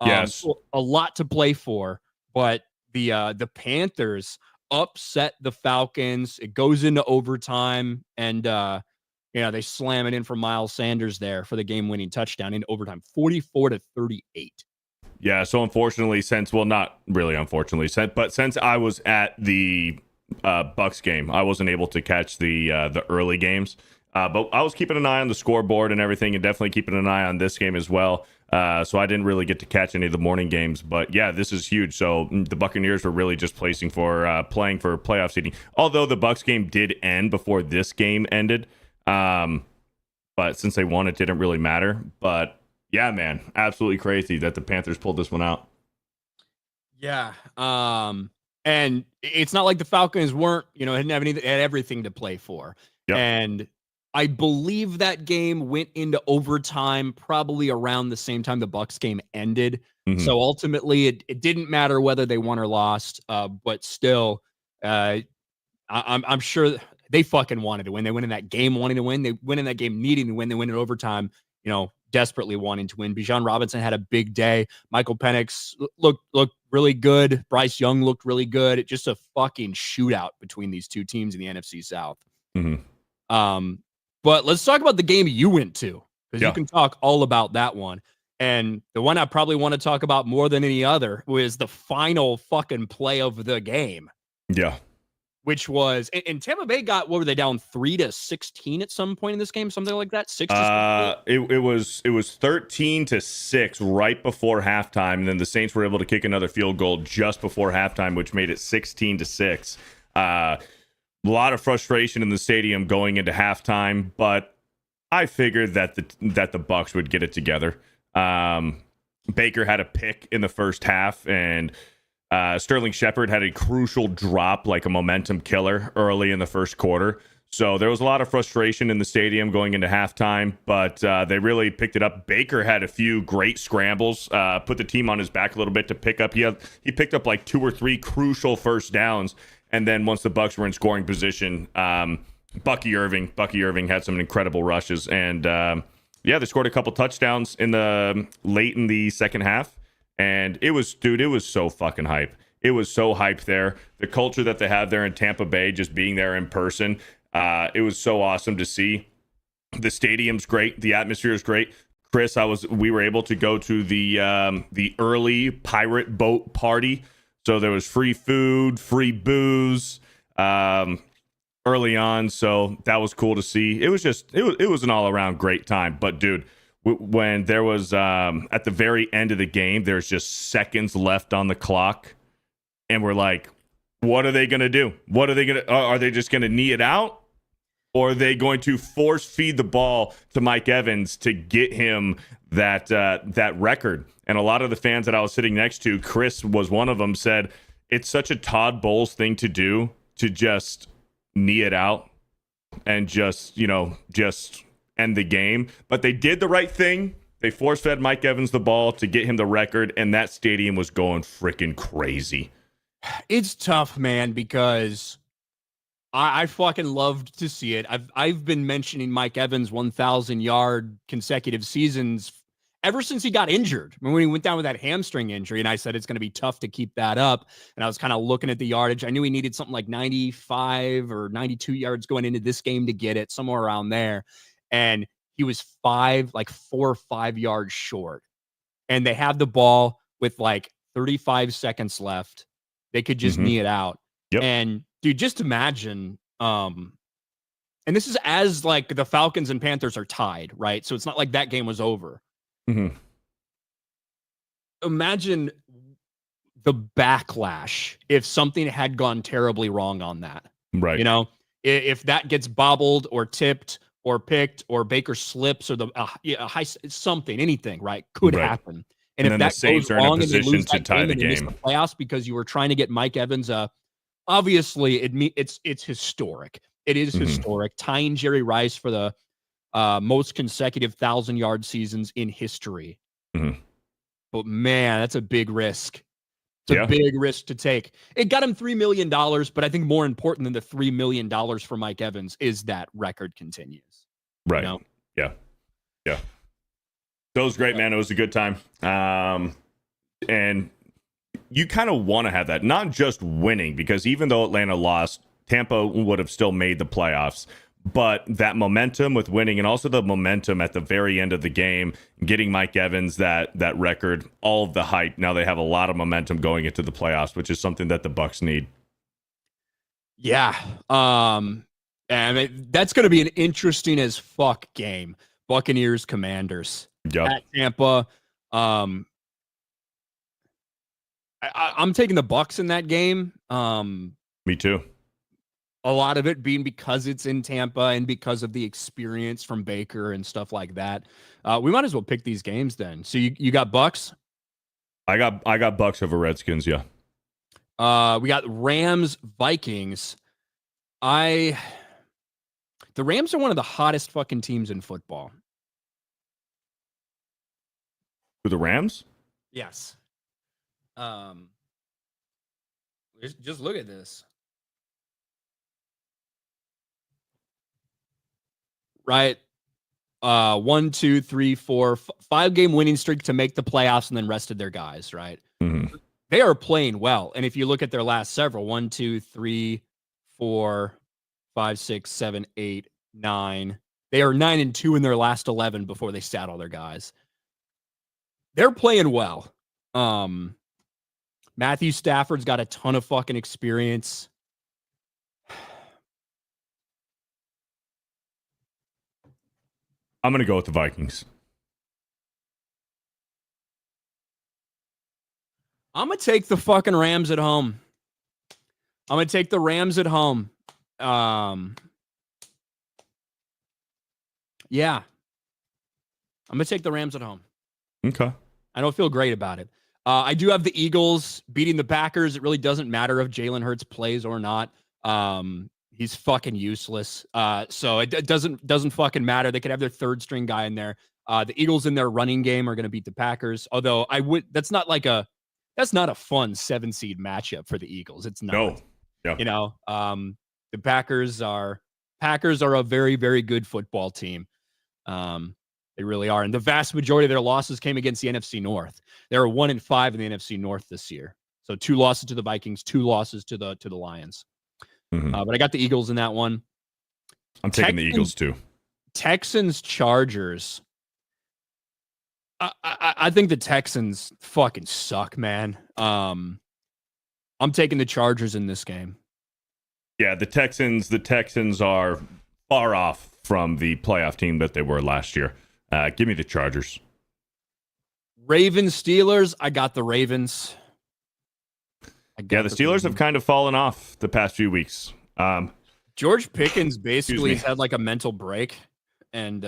Yes. So a lot to play for, but the Panthers upset the Falcons. It goes into overtime, and they slam it in for Miles Sanders there for the game-winning touchdown in overtime, 44-38. Yeah. So unfortunately, not really unfortunately, but since I was at the Bucs game, I wasn't able to catch the early games. But I was keeping an eye on the scoreboard and everything, and definitely keeping an eye on this game as well. So I didn't really get to catch any of the morning games. But yeah, this is huge. So the Buccaneers were really just playing for playoff seeding. Although the Bucs game did end before this game ended. But since they won, it didn't really matter. But yeah, man, absolutely crazy that the Panthers pulled this one out. Yeah. And it's not like the Falcons weren't, hadn't have anything, had everything to play for. Yep. And I believe that game went into overtime probably around the same time the Bucs game ended. So ultimately, it didn't matter whether they won or lost. But still, I'm sure they fucking wanted to win. They went in that game wanting to win. They went in that game needing to win. They went in overtime, desperately wanting to win. Bijan Robinson had a big day. Michael Penix looked really good. Bryce Young looked really good. It's just a fucking shootout between these two teams in the NFC South. But let's talk about the game you went to, because you can talk all about that one. And the one I probably want to talk about more than any other was the final fucking play of the game. Yeah. Which was, and Tampa Bay got, what were they, down 3-16 at some point in this game? Something like that? 6-16? It was 13-6 right before halftime. And then the Saints were able to kick another field goal just before halftime, which made it 16-6. A lot of frustration in the stadium going into halftime, but I figured that the Bucs would get it together. Baker had a pick in the first half, and Sterling Shepard had a crucial drop, like a momentum killer, early in the first quarter. So there was a lot of frustration in the stadium going into halftime, but they really picked it up. Baker had a few great scrambles, put the team on his back a little bit to pick up. He picked up like 2 or 3 crucial first downs, and then once the Bucs were in scoring position, Bucky Irving had some incredible rushes, and they scored a couple touchdowns late in the second half, and it was so fucking hype. It was so hype there. The culture that they have there in Tampa Bay, just being there in person. It was so awesome to see. The stadium's great. The atmosphere is great. Chris, we were able to go to the early pirate boat party. So there was free food, free booze, early on. So that was cool to see. It was an all around great time. But dude, when there was, at the very end of the game, there's just seconds left on the clock. And we're like, what are they going to do? Are they just going to knee it out? Or are they going to force feed the ball to Mike Evans to get him that record? And a lot of the fans that I was sitting next to, Chris was one of them, said it's such a Todd Bowles thing to do, to just knee it out and just end the game. But they did the right thing. They force-fed Mike Evans the ball to get him the record, and that stadium was going freaking crazy. It's tough, man, because I fucking loved to see it. I've been mentioning Mike Evans' 1,000-yard consecutive seasons ever since he got injured. When he went down with that hamstring injury, and I said it's going to be tough to keep that up. And I was kind of looking at the yardage. I knew he needed something like 95 or 92 yards going into this game to get it, somewhere around there. And he was 4 or 5 yards short. And they had the ball with like 35 seconds left. They could just knee it out. Yep. And dude, just imagine, and this is as like the Falcons and Panthers are tied, right? So it's not like that game was over. Mm-hmm. Imagine the backlash if something had gone terribly wrong on that. Right. If that gets bobbled or tipped or picked or Baker slips or anything, right, could happen. And if that goes wrong and they lose that game and they miss the playoffs because you were trying to get Mike Evans, obviously it's historic. It is historic, tying Jerry Rice for the most consecutive 1,000-yard seasons in history. But man, that's a big risk. It's a big risk to take. It got him $3 million, but I think more important than the $3 million for Mike Evans is that record continues. Right. Yeah. So it was great, man. It was a good time. And you kind of want to have that, not just winning, because even though Atlanta lost, Tampa would have still made the playoffs. But that momentum with winning, and also the momentum at the very end of the game, getting Mike Evans that record, all of the hype. Now they have a lot of momentum going into the playoffs, which is something that the Bucs need. Yeah. And that's going to be an interesting as fuck game. Buccaneers, Commanders at Tampa. I'm taking the Bucs in that game. Me too. A lot of it being because it's in Tampa and because of the experience from Baker and stuff like that. We might as well pick these games then. So you got Bucs? I got Bucs over Redskins, yeah. We got Rams, Vikings. The Rams are one of the hottest fucking teams in football. Who, the Rams? Yes. Just look at this. Right. 1, 2, 3, 4, 5-game winning streak to make the playoffs and then rested their guys, right? They are playing well. And if you look at their last several, 1, 2, 3, 4, 5, 6, 7, 8, 9. They are 9-2 in their last 11 before they sat all their guys. They're playing well. Matthew Stafford's got a ton of fucking experience. I'm going to go with the Vikings. I'm going to take the fucking Rams at home. I'm going to take the Rams at home. Yeah. I'm going to take the Rams at home. Okay. I don't feel great about it. I do have the Eagles beating the Packers. It really doesn't matter if Jalen Hurts plays or not. He's fucking useless. So it doesn't fucking matter. They could have their third string guy in there. The Eagles in their running game are going to beat the Packers. Although that's not a fun 7-seed matchup for the Eagles. It's not. No. Yeah. You know, the Packers are a very, very good football team. They really are. And the vast majority of their losses came against the NFC North. They were 1-5 in the NFC North this year. So 2 losses to the Vikings, 2 losses to the Lions. Mm-hmm. But I got the Eagles in that one. I'm taking the Eagles too. Texans, Chargers. I think the Texans fucking suck, man. I'm taking the Chargers in this game. Yeah, the Texans are far off from the playoff team that they were last year. Give me the Chargers. Ravens, Steelers. I got the Ravens. Yeah, the Steelers have kind of fallen off the past few weeks. George Pickens basically has had like a mental break, and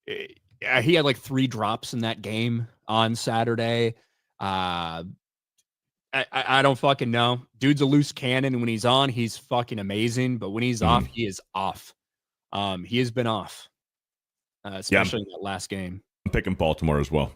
he had like 3 drops in that game on Saturday. I don't fucking know. Dude's a loose cannon, and when he's on, he's fucking amazing. But when he's off, he is off. He has been off, especially in that last game. I'm picking Baltimore as well.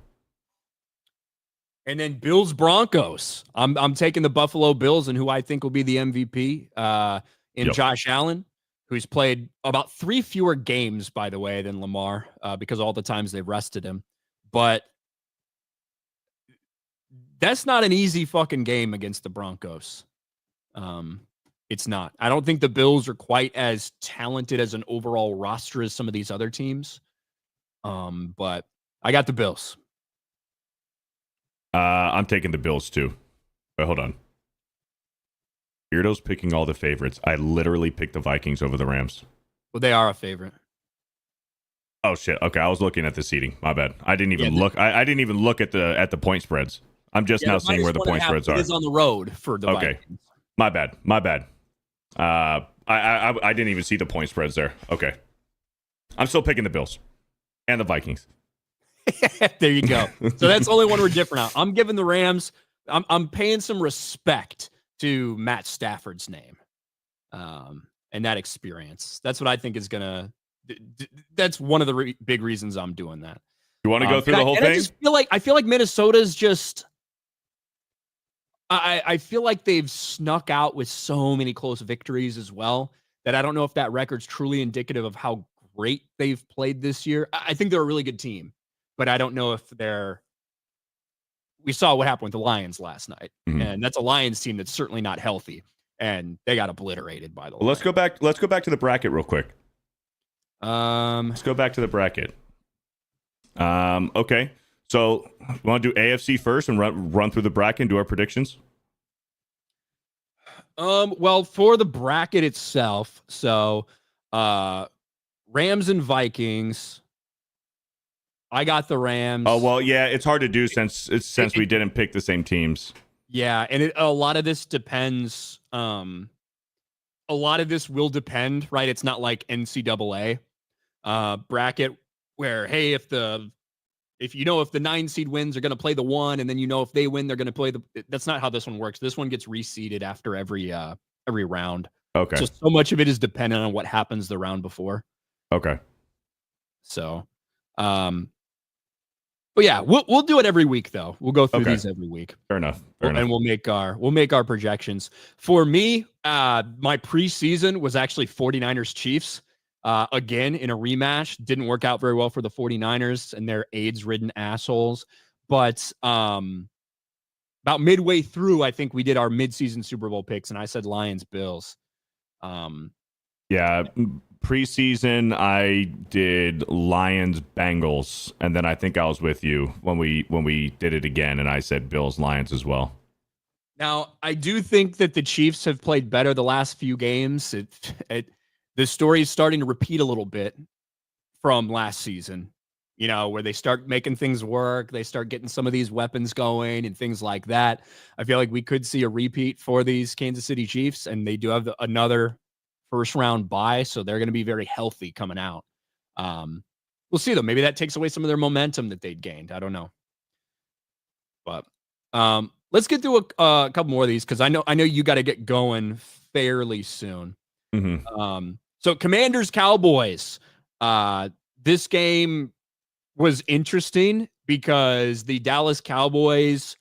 And then Bills Broncos. I'm taking the Buffalo Bills and who I think will be the MVP in Josh Allen, who's played about 3 fewer games, by the way, than Lamar because all the times they've rested him. But that's not an easy fucking game against the Broncos. It's not. I don't think the Bills are quite as talented as an overall roster as some of these other teams. But I got the Bills. I'm taking the Bills too. Wait, hold on. Beardo's picking all the favorites. I literally picked the Vikings over the Rams. Well, they are a favorite. Oh shit. Okay, I was looking at the seeding. My bad. I didn't even look. I didn't even look at the point spreads. I'm just now seeing where the point spreads are. It is on the road for the Vikings. My bad. I didn't even see the point spreads there. Okay. I'm still picking the Bills and the Vikings. There you go. So that's the only one we're different on. I'm giving the Rams. I'm paying some respect to Matt Stafford's name, and that experience. That's what I think is gonna. That's one of the big reasons I'm doing that. You want to go through the whole thing? I feel like Minnesota's just. I feel like they've snuck out with so many close victories as well that I don't know if that record's truly indicative of how great they've played this year. I think they're a really good team. But I don't know if we saw what happened with the Lions last night. Mm-hmm. And that's a Lions team that's certainly not healthy. And they got obliterated by the way. Let's go back to the bracket real quick. Let's go back to the bracket. Okay. So we want to do AFC first and run through the bracket and do our predictions? Well, for the bracket itself, so Rams and Vikings. I got the Rams. Oh, well, yeah, it's hard to do since we didn't pick the same teams. Yeah, and a lot of this depends. A lot of this will depend, right? It's not like NCAA bracket where, hey, if the 9 seed wins, they're going to play the 1, and then if they win, they're going to play that's not how this one works. This one gets reseeded after every round. Okay. So much of it is dependent on what happens the round before. Okay. So, but yeah, we'll do it every week though. We'll go through these every week. Fair enough. And we'll make our projections. For me, my preseason was actually 49ers Chiefs. Again, in a rematch. Didn't work out very well for the 49ers and their AIDS-ridden assholes. But about midway through, I think we did our midseason Super Bowl picks, and I said Lions, Bills. Yeah, preseason I did Lions, Bengals, and then I think I was with you when we did it again, and I said Bills, Lions as well. Now, I do think that the Chiefs have played better the last few games. The story is starting to repeat a little bit from last season, where they start making things work. They start getting some of these weapons going and things like that. I feel like we could see a repeat for these Kansas City Chiefs, and they do have another first round bye, so they're going to be very healthy coming out. We'll see though. Maybe that takes away some of their momentum that they'd gained. I don't know. But let's get through a couple more of these because I know you got to get going fairly soon. So Commanders Cowboys. This game was interesting because the Dallas Cowboys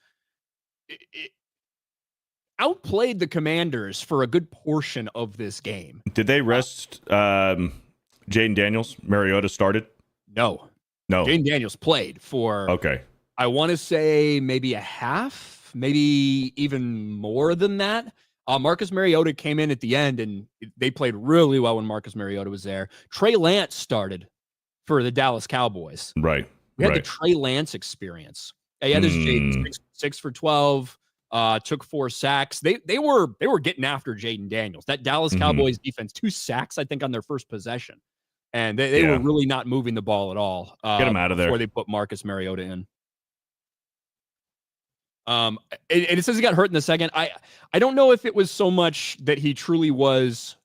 outplayed the Commanders for a good portion of this game. Did they rest Jaden Daniels? Mariota started? No. Jaden Daniels played for, I want to say maybe a half, maybe even more than that. Marcus Mariota came in at the end, and they played really well when Marcus Mariota was there. Trey Lance started for the Dallas Cowboys. Right. We had the Trey Lance experience. He had his Jaden 6 for 12, took 4 sacks. They were getting after Jaden Daniels. That Dallas Cowboys defense, 2 sacks, I think, on their first possession. And they were really not moving the ball at all. Get him out of there before they put Marcus Mariota in. And it says he got hurt in the second. I don't know if it was so much that he truly was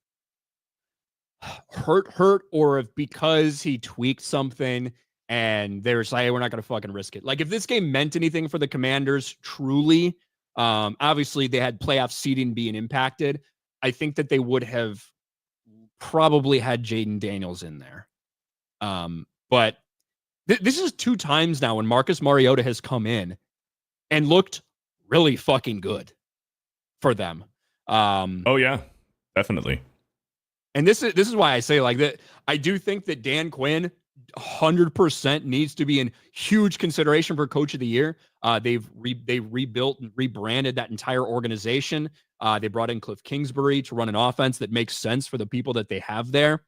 hurt or if because he tweaked something and they were like, hey, we're not going to fucking risk it. Like if this game meant anything for the Commanders, truly, obviously they had playoff seeding being impacted. I think that they would have probably had Jaden Daniels in there. But this is 2 times now when Marcus Mariota has come in and looked really fucking good for them. Oh yeah, definitely. And this is why I say like that. I do think that Dan Quinn 100% needs to be in huge consideration for Coach of the Year. They've rebuilt and rebranded that entire organization. They brought in Cliff Kingsbury to run an offense that makes sense for the people that they have there.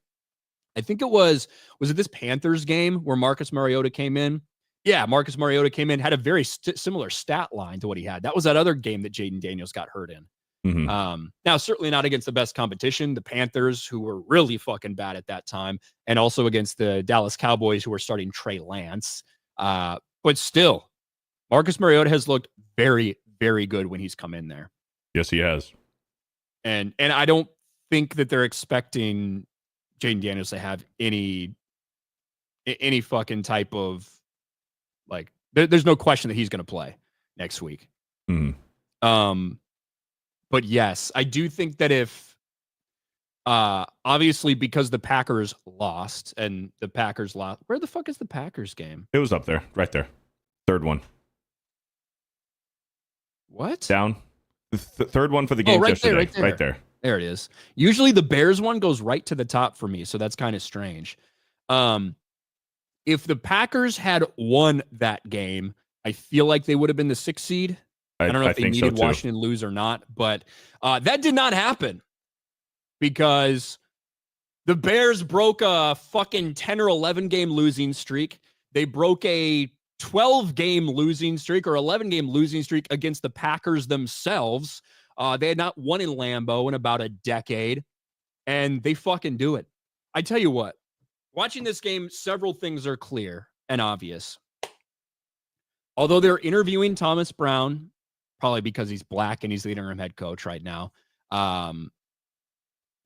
I think it was it this Panthers game where Marcus Mariota came in? Yeah, Marcus Mariota came in, had a very similar stat line to what he had. That was that other game that Jaden Daniels got hurt in. Now, certainly not against the best competition, the Panthers, who were really fucking bad at that time, and also against the Dallas Cowboys, who were starting Trey Lance. But still, Marcus Mariota has looked very, very good when he's come in there. Yes, he has. And I don't think that they're expecting Jaden Daniels to have any fucking type of like. There's no question that he's going to play next week. But yes, I do think that if, obviously because the Packers lost and the Packers lost, where the fuck is the Packers game? It was up there, right there. Third one. What? Down. The third one for the game yesterday. Right there. There it is. Usually the Bears one goes right to the top for me, so that's kind of strange. If the Packers had won that game, I feel like they would have been the 6th seed. I don't know if they needed Washington lose or not, but that did not happen because the Bears broke a fucking 10 or 11 game losing streak. They broke a 12 game losing streak or 11 game losing streak against the Packers themselves. They had not won in Lambeau in about a decade, and they fucking do it. I tell you what, watching this game, several things are clear and obvious. Although they're interviewing Thomas Brown, probably because he's black and he's the interim head coach right now.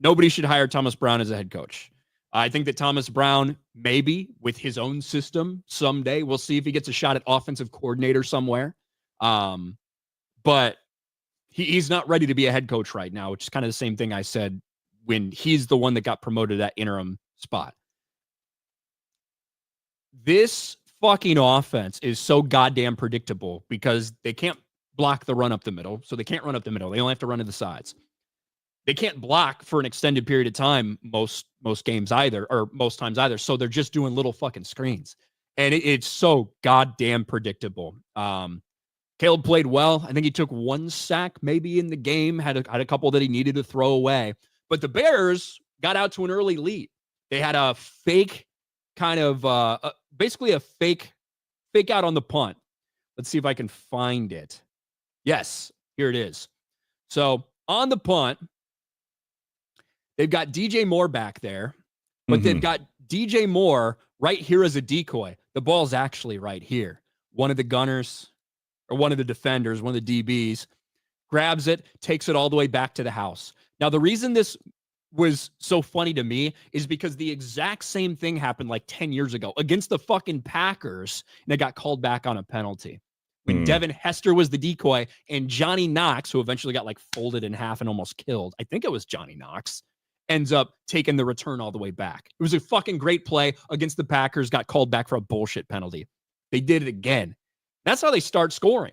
Nobody should hire Thomas Brown as a head coach. I think that Thomas Brown, maybe with his own system someday, we'll see if he gets a shot at offensive coordinator somewhere. But he's not ready to be a head coach right now, which is kind of the same thing I said when he's the one that got promoted to that interim spot. This fucking offense is so goddamn predictable because they can't block the run up the middle, so they can't run up the middle. They only have to run to the sides. They can't block for an extended period of time most games either, or most times either. So they're just doing little fucking screens, and it's so goddamn predictable. Caleb played well. I think he took 1 sack maybe in the game, had a couple that he needed to throw away. But the Bears got out to an early lead. They had a fake kind of basically a fake out on the punt. Let's see if I can find it. Yes, here it is. So on the punt, they've got DJ Moore back there, but they've got DJ Moore right here as a decoy. The ball's actually right here. One of the gunners or one of the defenders, one of the DBs, grabs it, takes it all the way back to the house. Now, the reason this was so funny to me is because the exact same thing happened like 10 years ago against the fucking Packers, and it got called back on a penalty. when Devin Hester was the decoy, and Johnny Knox, who eventually got like folded in half and almost killed. I think it was Johnny Knox, ends up taking the return all the way back. It was a fucking great play against the Packers, got called back for a bullshit penalty. They did it again. That's how they start scoring.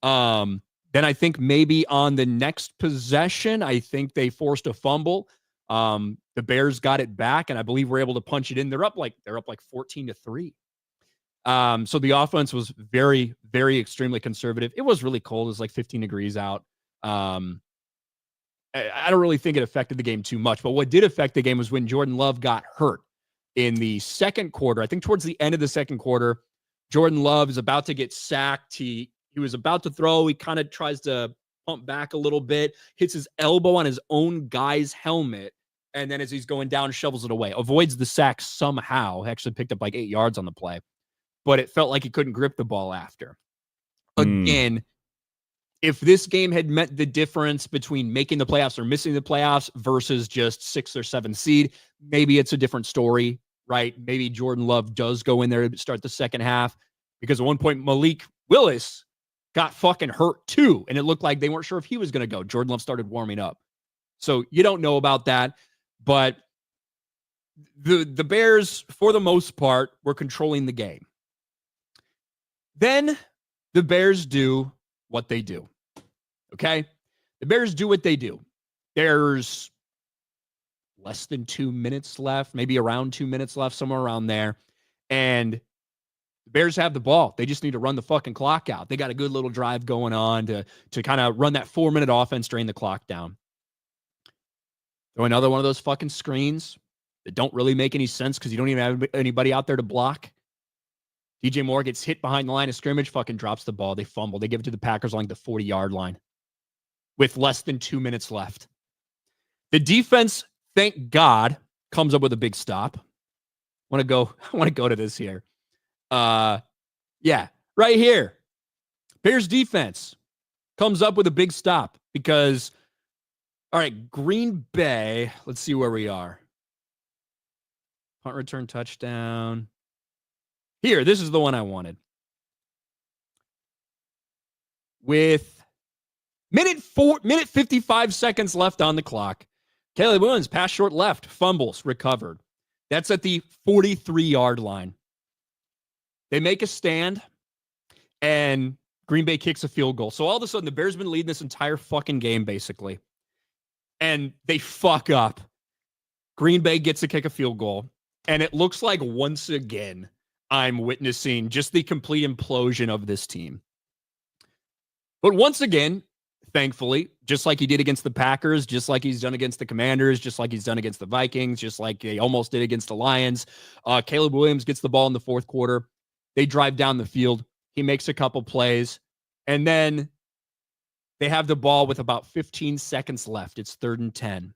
Then I think maybe on the next possession, I think they forced a fumble. The Bears got it back, and I believe we're able to punch it in. They're up like 14-3. So the offense was very, very extremely conservative. It was really cold. It was like 15 degrees out. I don't really think it affected the game too much, but what did affect the game was when Jordan Love got hurt in the second quarter. I think towards the end of the second quarter, Jordan Love is about to get sacked. He was about to throw. He kind of tries to pump back a little bit, hits his elbow on his own guy's helmet, and then as he's going down, shovels it away. Avoids the sack somehow. Actually picked up like 8 yards on the play, but it felt like he couldn't grip the ball after. Again, if this game had meant the difference between making the playoffs or missing the playoffs versus just 6 or 7 seed, maybe it's a different story, right? Maybe Jordan Love does go in there to start the second half, because at one point Malik Willis got fucking hurt too, and it looked like they weren't sure if he was going to go. Jordan Love started warming up. So you don't know about that, but the Bears, for the most part, were controlling the game. Then the Bears do what they do. Okay? The Bears do what they do. There's less than 2 minutes left, maybe around 2 minutes left, somewhere around there. And the Bears have the ball. They just need to run the fucking clock out. They got a good little drive going on to kind of run that 4-minute offense, drain the clock down. Throw another one of those fucking screens that don't really make any sense because you don't even have anybody out there to block. DJ Moore gets hit behind the line of scrimmage, fucking drops the ball. They fumble. They give it to the Packers on like the 40-yard line with less than 2 minutes left. The defense, thank God, comes up with a big stop. I want to go to this here. Yeah, right here. Bears defense comes up with a big stop because, all right, Green Bay, let's see where we are. Punt return touchdown. Here, this is the one I wanted. With minute 55 seconds left on the clock, Caleb Williams, pass short left, fumbles, recovered. That's at the 43-yard line. They make a stand, and Green Bay kicks a field goal. So all of a sudden, the Bears have been leading this entire fucking game, basically. And they fuck up. Green Bay gets to kick a field goal. And it looks like once again, I'm witnessing just the complete implosion of this team. But once again, thankfully, just like he did against the Packers, just like he's done against the Commanders, just like he's done against the Vikings, just like they almost did against the Lions, Caleb Williams gets the ball in the fourth quarter. They drive down the field. He makes a couple plays. And then they have the ball with about 15 seconds left. It's 3rd and 10.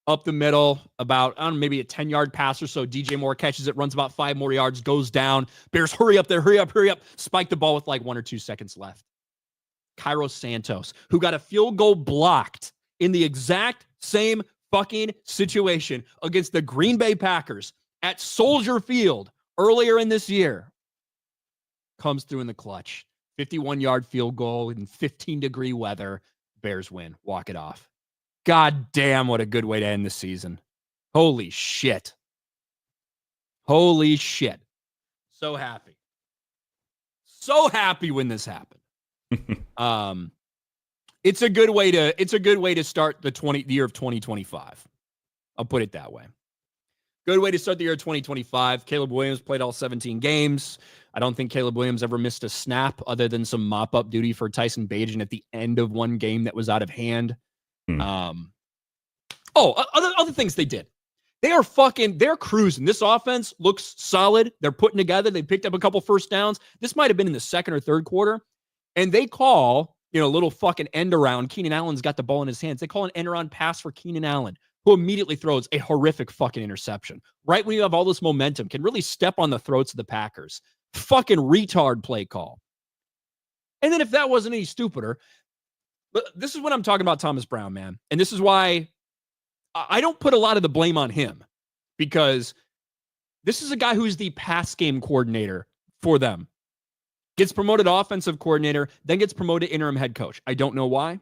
Up the middle, about, I don't know, maybe a 10-yard pass or so. DJ Moore catches it, runs about 5 more yards, goes down. Bears, hurry up there, hurry up. Spike the ball with like 1 or 2 seconds left. Cairo Santos, who got a field goal blocked in the exact same fucking situation against the Green Bay Packers at Soldier Field earlier in this year, comes through in the clutch. 51-yard field goal in 15-degree weather. Bears win. Walk it off. God damn, what a good way to end the season. Holy shit. Holy shit. So happy. So happy when this happened. It's a good way to start the year of 2025. I'll put it that way. Good way to start the year of 2025. Caleb Williams played all 17 games. I don't think Caleb Williams ever missed a snap other than some mop-up duty for Tyson Bagent at the end of one game that was out of hand. Other things they did. They're cruising. This offense looks solid. They're putting together. They picked up a couple first downs. This might have been in the second or third quarter. And they call, a little fucking end around. Keenan Allen's got the ball in his hands. They call an end around pass for Keenan Allen, who immediately throws a horrific fucking interception. Right when you have all this momentum, can really step on the throats of the Packers. Fucking retard play call. And then if that wasn't any stupider, but this is what I'm talking about Thomas Brown, man. And this is why I don't put a lot of the blame on him, because this is a guy who's the pass game coordinator for them. Gets promoted offensive coordinator, then gets promoted interim head coach. I don't know why.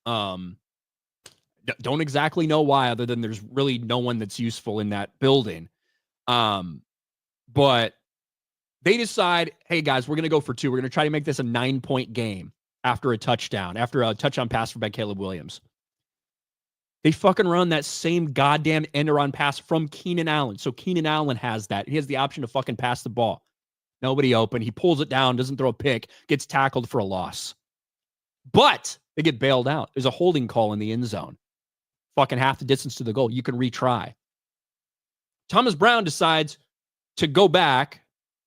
Don't exactly know why, other than there's really no one that's useful in that building. But they decide, hey guys, we're going to go for 2. We're going to try to make this a 9-point game after a touchdown pass by Caleb Williams. They fucking run that same goddamn end-around pass from Keenan Allen. So Keenan Allen has that. He has the option to fucking pass the ball. Nobody open. He pulls it down, doesn't throw a pick, gets tackled for a loss. But they get bailed out. There's a holding call in the end zone. Fucking half the distance to the goal. You can retry. Thomas Brown decides to go back,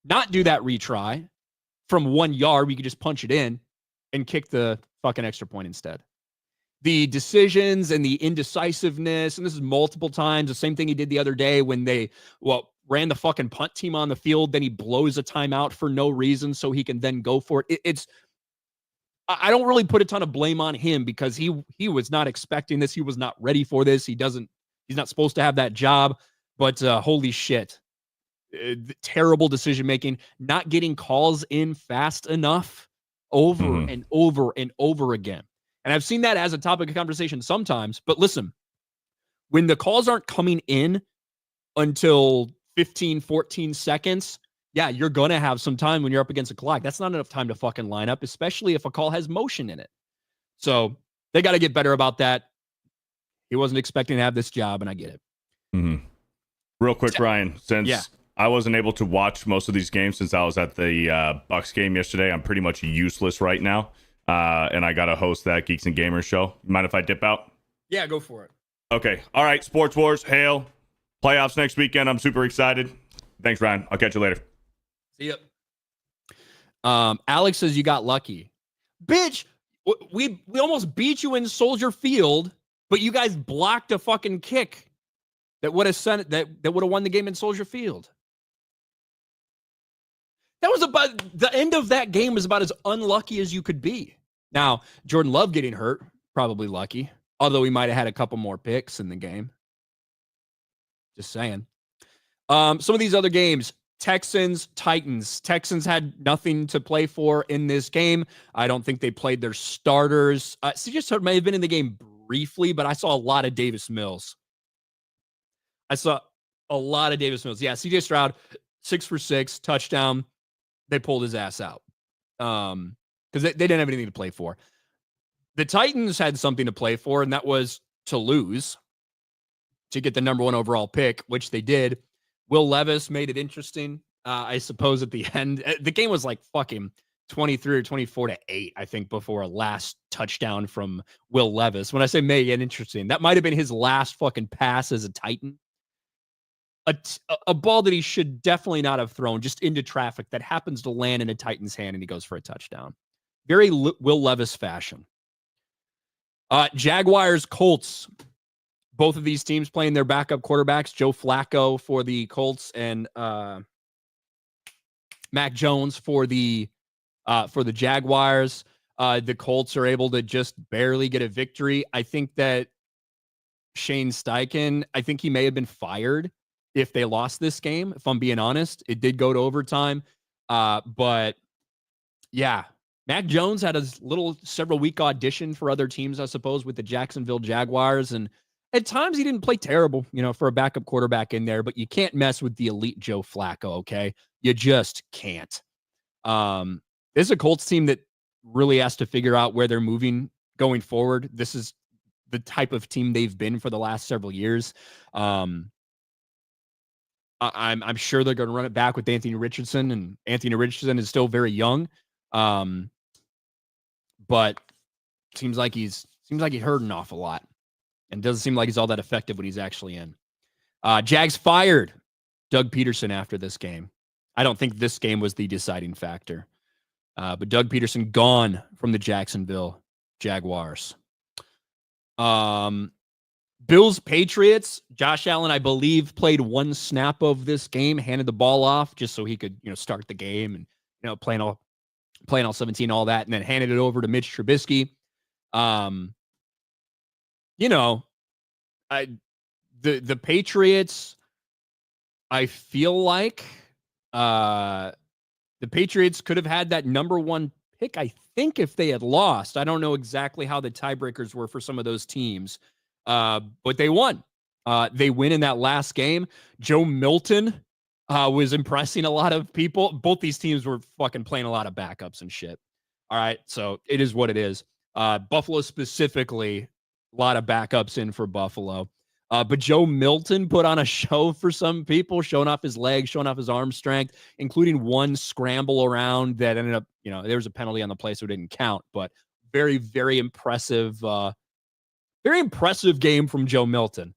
not do that retry from 1 yard where you can just punch it in and kick the fucking extra point instead. The decisions and the indecisiveness, and this is multiple times, the same thing he did the other day when they, ran the fucking punt team on the field, then he blows a timeout for no reason so he can then go for it. I don't really put a ton of blame on him because he was not expecting this. He was not ready for this. He's not supposed to have that job, but holy shit. Terrible decision-making, not getting calls in fast enough over and over and over again. And I've seen that as a topic of conversation sometimes, but listen, when the calls aren't coming in until 15, 14 seconds, yeah, you're going to have some time when you're up against a clock. That's not enough time to fucking line up, especially if a call has motion in it. So they got to get better about that. He wasn't expecting to have this job, and I get it. Mm-hmm. Real quick, Ryan, since I wasn't able to watch most of these games since I was at the Bucs game yesterday, I'm pretty much useless right now, and I got to host that Geeks and Gamers show. Mind if I dip out? Yeah, go for it. Okay. All right, Sports Wars, hail. Playoffs next weekend. I'm super excited. Thanks, Ryan. I'll catch you later. See ya. Alex says you got lucky. Bitch, we almost beat you in Soldier Field, but you guys blocked a fucking kick that would have sent that would have won the game in Soldier Field. That was about the end of that game was about as unlucky as you could be. Now, Jordan Love getting hurt, probably lucky, although he might have had a couple more picks in the game. Just saying. Some of these other games, Texans, Titans. Texans had nothing to play for in this game. I don't think they played their starters. CJ Stroud may have been in the game briefly, but I saw a lot of Davis Mills. Yeah, CJ Stroud, 6 for 6, touchdown. They pulled his ass out because they didn't have anything to play for. The Titans had something to play for, and that was to lose to get the number 1 overall pick, which they did. Will Levis made it interesting, I suppose, at the end. The game was like fucking 23 or 24-8, I think, before a last touchdown from Will Levis. When I say made it interesting, that might have been his last fucking pass as a Titan. A ball that he should definitely not have thrown just into traffic that happens to land in a Titan's hand, and he goes for a touchdown. Very Will Levis fashion. Jaguars, Colts. Both of these teams playing their backup quarterbacks, Joe Flacco for the Colts and Mac Jones for the Jaguars. The Colts are able to just barely get a victory. I think that Shane Steichen, I think he may have been fired if they lost this game, if I'm being honest. It did go to overtime. But yeah, Mac Jones had a little several-week audition for other teams, I suppose, with the Jacksonville Jaguars. And at times he didn't play terrible, for a backup quarterback in there, but you can't mess with the elite Joe Flacco, okay? You just can't. This is a Colts team that really has to figure out where they're moving going forward. This is the type of team they've been for the last several years. I'm sure they're going to run it back with Anthony Richardson, and Anthony Richardson is still very young. But seems like he's heard an awful lot. And doesn't seem like he's all that effective when he's actually in. Jags fired Doug Peterson after this game. I don't think this game was the deciding factor. But Doug Peterson gone from the Jacksonville Jaguars. Bills Patriots. Josh Allen, I believe, played 1 snap of this game, handed the ball off just so he could, start the game and, playing all 17, all that, and then handed it over to Mitch Trubisky. The Patriots, I feel like The Patriots could have had that number 1 pick, I think, if they had lost. I don't know exactly how the tiebreakers were for some of those teams, but they won. They win in that last game. Joe Milton was impressing a lot of people. Both these teams were fucking playing a lot of backups and shit. All right, so it is what it is. Buffalo specifically, a lot of backups in for Buffalo. But Joe Milton put on a show for some people, showing off his legs, showing off his arm strength, including one scramble around that ended up, there was a penalty on the play, so it didn't count. But very, very impressive game from Joe Milton.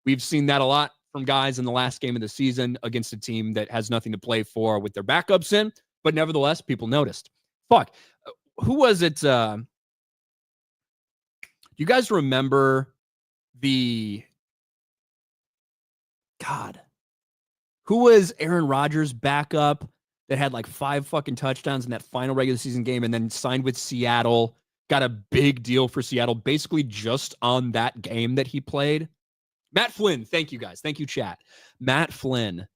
We've seen that a lot from guys in the last game of the season against a team that has nothing to play for with their backups in, but nevertheless, people noticed. Fuck. Who was it? Do you guys remember who was Aaron Rodgers' backup that had like 5 fucking touchdowns in that final regular season game and then signed with Seattle, got a big deal for Seattle, basically just on that game that he played? Matt Flynn. Thank you, guys. Thank you, chat. Matt Flynn.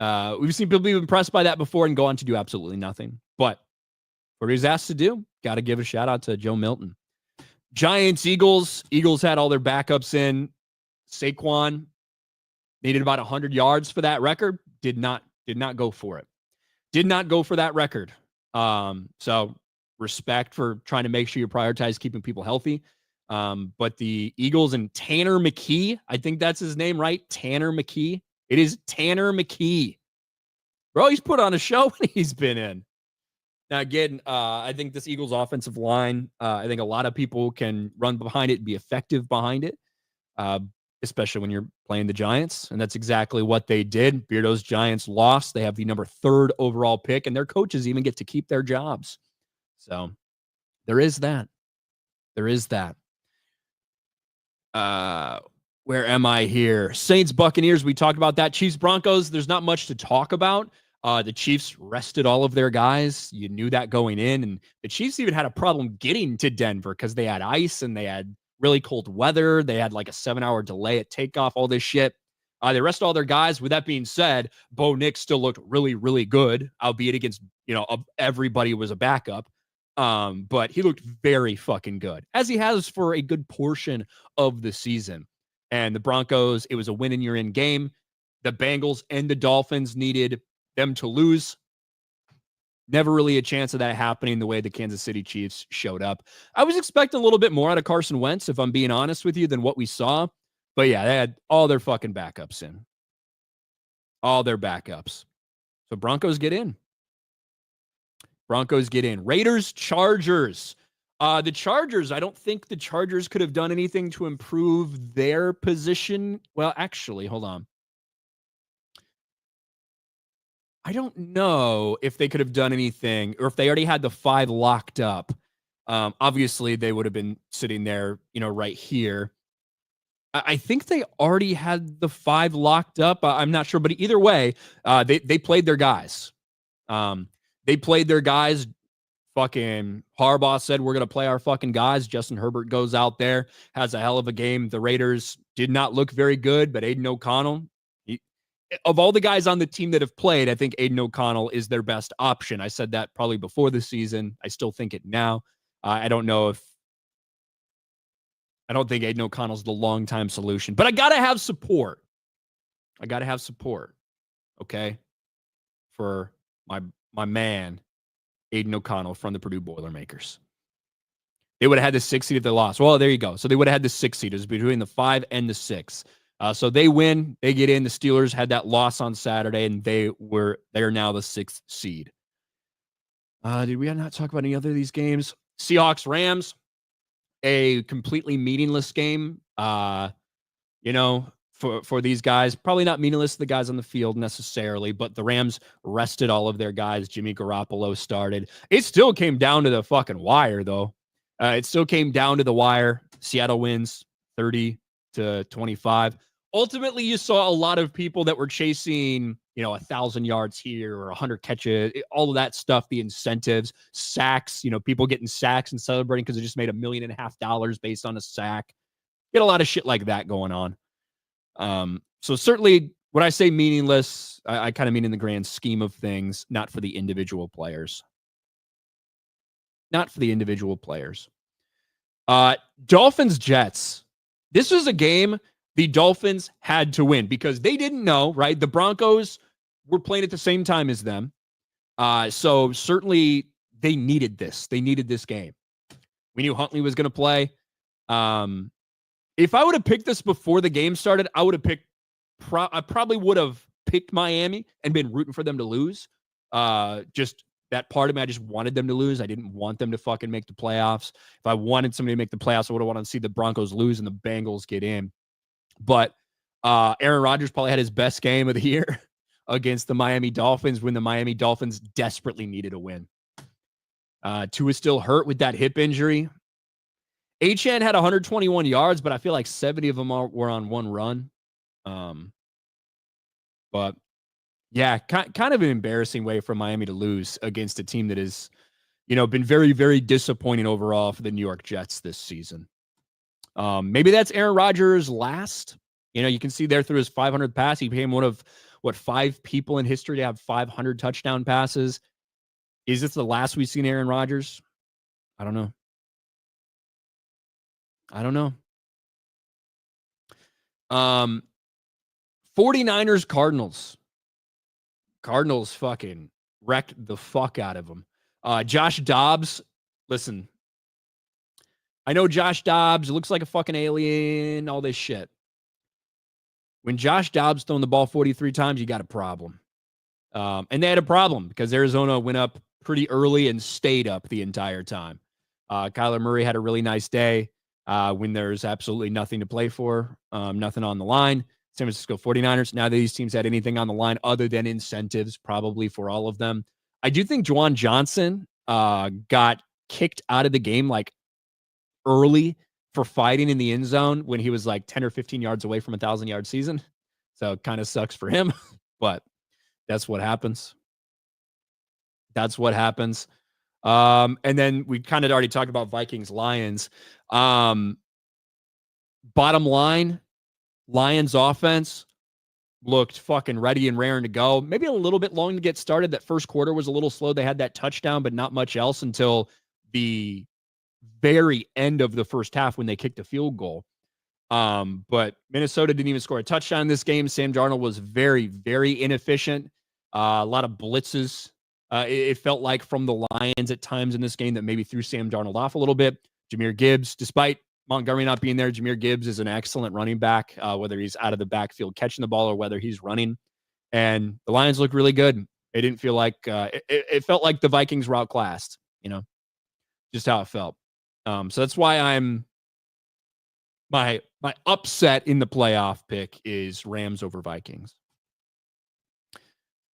We've seen people be impressed by that before and go on to do absolutely nothing. But what he was asked to do, got to give a shout out to Joe Milton. Giants, Eagles. Eagles had all their backups in. Saquon needed about 100 yards for that record. Did not go for it. Did not go for that record. So respect for trying to make sure you prioritize keeping people healthy. But the Eagles and Tanner McKee, I think that's his name, right? Tanner McKee. It is Tanner McKee. Bro, he's put on a show when he's been in. Now, again, I think this Eagles offensive line, I think a lot of people can run behind it and be effective behind it, especially when you're playing the Giants. And that's exactly what they did. Beardo's Giants lost. They have the number 3 overall pick, and their coaches even get to keep their jobs. So there is that. There is that. Where am I here? Saints, Buccaneers. We talked about that. Chiefs, Broncos. There's not much to talk about. The Chiefs rested all of their guys. You knew that going in. And the Chiefs even had a problem getting to Denver because they had ice and they had really cold weather. They had like a 7-hour delay at takeoff, all this shit. They rested all their guys. With that being said, Bo Nix still looked really, really good, albeit against, everybody was a backup. But he looked very fucking good, as he has for a good portion of the season. And the Broncos, it was a win and you're in game. The Bengals and the Dolphins needed them to lose. Never really a chance of that happening the way the Kansas City Chiefs showed up. I was expecting a little bit more out of Carson Wentz, if I'm being honest with you, than what we saw. But yeah, they had all their fucking backups in. All their backups. So Broncos get in. Broncos get in. Raiders, Chargers. The Chargers, I don't think the Chargers could have done anything to improve their position. Well, actually, hold on. I don't know if they could have done anything or if they already had the 5 locked up. Obviously, they would have been sitting there, right here. I think they already had the 5 locked up. I'm not sure, but either way, they played their guys. They played their guys. Fucking Harbaugh said, we're going to play our fucking guys. Justin Herbert goes out there, has a hell of a game. The Raiders did not look very good, but Aiden O'Connell, of all the guys on the team that have played, I think Aiden O'Connell is their best option. I said that probably before the season. I still think it now. I don't think Aiden O'Connell's the long-time solution, but I got to have support. Okay. For my man, Aiden O'Connell from the Purdue Boilermakers. They would have had the 6 seed if they lost. Well, there you go. So they would have had the 6 seed. It was between the 5 and the 6. So they win. They get in. The Steelers had that loss on Saturday, and they are now the 6th seed. Did we not talk about any other of these games? Seahawks, Rams, a completely meaningless game. For these guys, probably not meaningless to the guys on the field necessarily, but the Rams rested all of their guys. Jimmy Garoppolo started. It still came down to the fucking wire, though. It still came down to the wire. Seattle wins 30-25. Ultimately, you saw a lot of people that were chasing, 1,000 yards here or 100 catches, all of that stuff, the incentives, sacks, people getting sacks and celebrating because they just made $1.5 million based on a sack. Get a lot of shit like that going on. So certainly when I say meaningless, I kind of mean in the grand scheme of things, not for the individual players. Not for the individual players. Dolphins Jets. This was a game the Dolphins had to win because they didn't know, right? The Broncos were playing at the same time as them. So certainly they needed this. They needed this game. We knew Huntley was going to play. If I would have picked this before the game started, I would have picked, I probably would have picked Miami and been rooting for them to lose. Just that part of me, I just wanted them to lose. I didn't want them to fucking make the playoffs. If I wanted somebody to make the playoffs, I would have wanted to see the Broncos lose and the Bengals get in. But Aaron Rodgers probably had his best game of the year against the Miami Dolphins when the Miami Dolphins desperately needed a win. Tua still hurt with that hip injury. Achane had 121 yards, but I feel like 70 of them were on one run. But yeah, kind of an embarrassing way for Miami to lose against a team that has, been very, very disappointing overall for the New York Jets this season. Maybe that's Aaron Rodgers' last. You can see there through his 500th pass, he became one of 5 people in history to have 500 touchdown passes. Is this the last we've seen Aaron Rodgers? I don't know. 49ers Cardinals. Cardinals fucking wrecked the fuck out of them. Josh Dobbs, listen. I know Josh Dobbs looks like a fucking alien, all this shit. When Josh Dobbs throwing the ball 43 times, you got a problem. And they had a problem because Arizona went up pretty early and stayed up the entire time. Kyler Murray had a really nice day when there's absolutely nothing to play for, nothing on the line. San Francisco 49ers, now that these teams had anything on the line other than incentives, probably for all of them. I do think Juwan Johnson got kicked out of the game like early for fighting in the end zone when he was like 10 or 15 yards away from a 1,000-yard season. So it kind of sucks for him, but that's what happens. And then we kind of already talked about Vikings Lions. Bottom line, Lions offense looked fucking ready and raring to go. Maybe a little bit long to get started. That first quarter was a little slow. They had that touchdown, but not much else until the very end of the first half when they kicked a field goal. But Minnesota didn't even score a touchdown in this game. Sam Darnold was very, very inefficient. A lot of blitzes. It felt like from the Lions at times in this game that maybe threw Sam Darnold off a little bit. Jahmyr Gibbs, despite Montgomery not being there, Jahmyr Gibbs is an excellent running back, whether he's out of the backfield catching the ball or whether he's running. And the Lions look really good. It didn't feel like it felt like the Vikings were outclassed, just how it felt. So that's why my upset in the playoff pick is Rams over Vikings.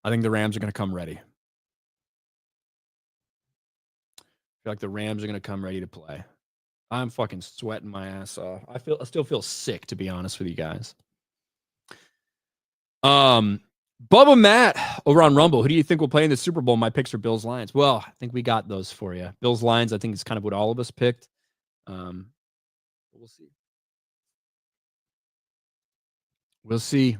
I think the Rams are going to come ready. I feel like the Rams are going to come ready to play. I'm fucking sweating my ass off. I still feel sick, to be honest with you guys. Bubba Matt over on Rumble. Who do you think will play in the Super Bowl? My picks are Bills Lions. Well, I think we got those for you. Bills Lions, I think is kind of what all of us picked. We'll see. We'll see.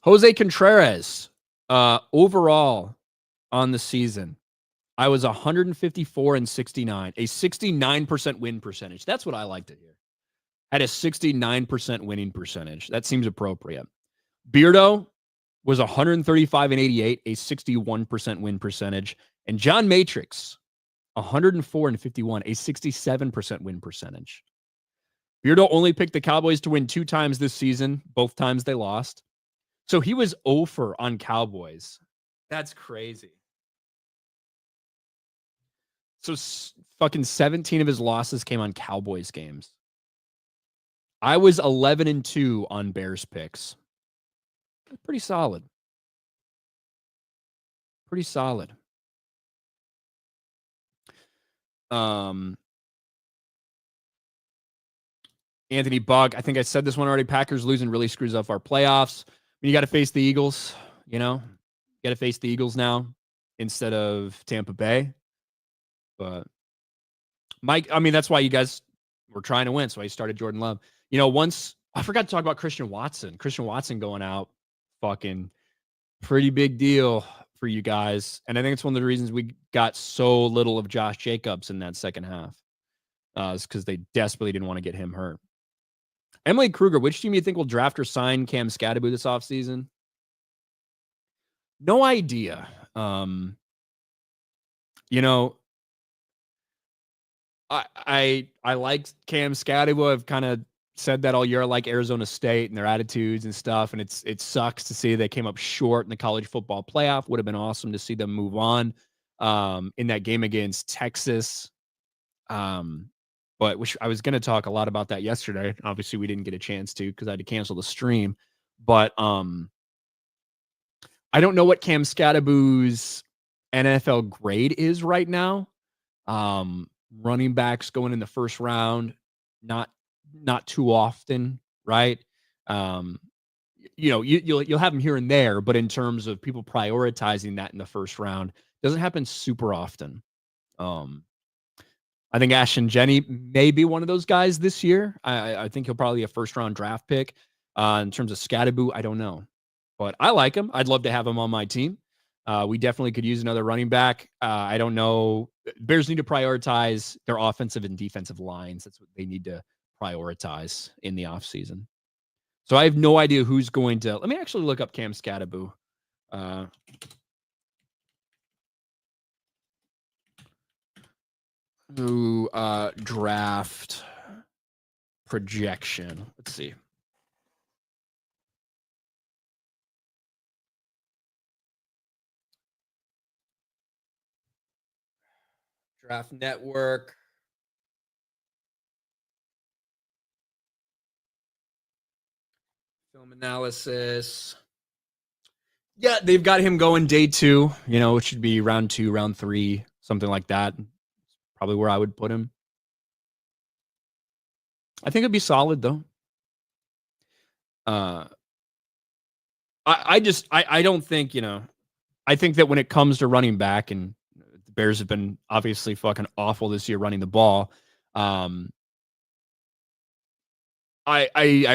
Jose Contreras, overall on the season, I was 154 and 69, a 69% win percentage. That's what I like to hear. Had a 69% winning percentage. That seems appropriate. Beardo was 135 and 88, a 61% win percentage. And John Matrix, 104 and 51, a 67% win percentage. Beardo only picked the Cowboys to win 2 times this season. Both times they lost. So he was 0 on Cowboys. That's crazy. So fucking 17 of his losses came on Cowboys games. I was 11-2 on Bears picks. Pretty solid. Pretty solid. Anthony Bug, I think I said this one already. Packers losing really screws up our playoffs. You got to face the Eagles, you got to face the Eagles now instead of Tampa Bay. But Mike, I mean, that's why you guys were trying to win. So I started Jordan Love. Once I forgot to talk about Christian Watson. Christian Watson going out, fucking pretty big deal for you guys. And I think it's one of the reasons we got so little of Josh Jacobs in that second half. Is because they desperately didn't want to get him hurt. Emily Kruger, which team do you think will draft or sign Cam Scadaboo this offseason? No idea. You know, I like Cam Scadaboo. I've kind of said that all year. I like Arizona State and their attitudes and stuff. And it sucks to see they came up short in the college football playoff. Would have been awesome to see them move on in that game against Texas. But which I was going to talk a lot about that yesterday. Obviously, we didn't get a chance to because I had to cancel the stream. But I don't know what Cam Scadaboo's NFL grade is right now. Running backs going in the first round, not too often, right? You'll have them here and there, but in terms of people prioritizing that in the first round, doesn't happen super often. I think Ashton Jenny may be one of those guys this year. I think he'll probably be a first-round draft pick. In terms of Scadaboo, I don't know. But I like him. I'd love to have him on my team. We definitely could use another running back. I don't know. Bears need to prioritize their offensive and defensive lines. That's what they need to prioritize in the offseason. So I have no idea who's going to. Let me actually look up Cam Scadaboo. Draft projection. Let's see. Draft Network. Film analysis. Yeah, they've got him going day 2, which should be round 2, round 3, something like that. Probably where I would put him. I think it'd be solid though. I don't think, I think that when it comes to running back, and the Bears have been obviously fucking awful this year running the ball. I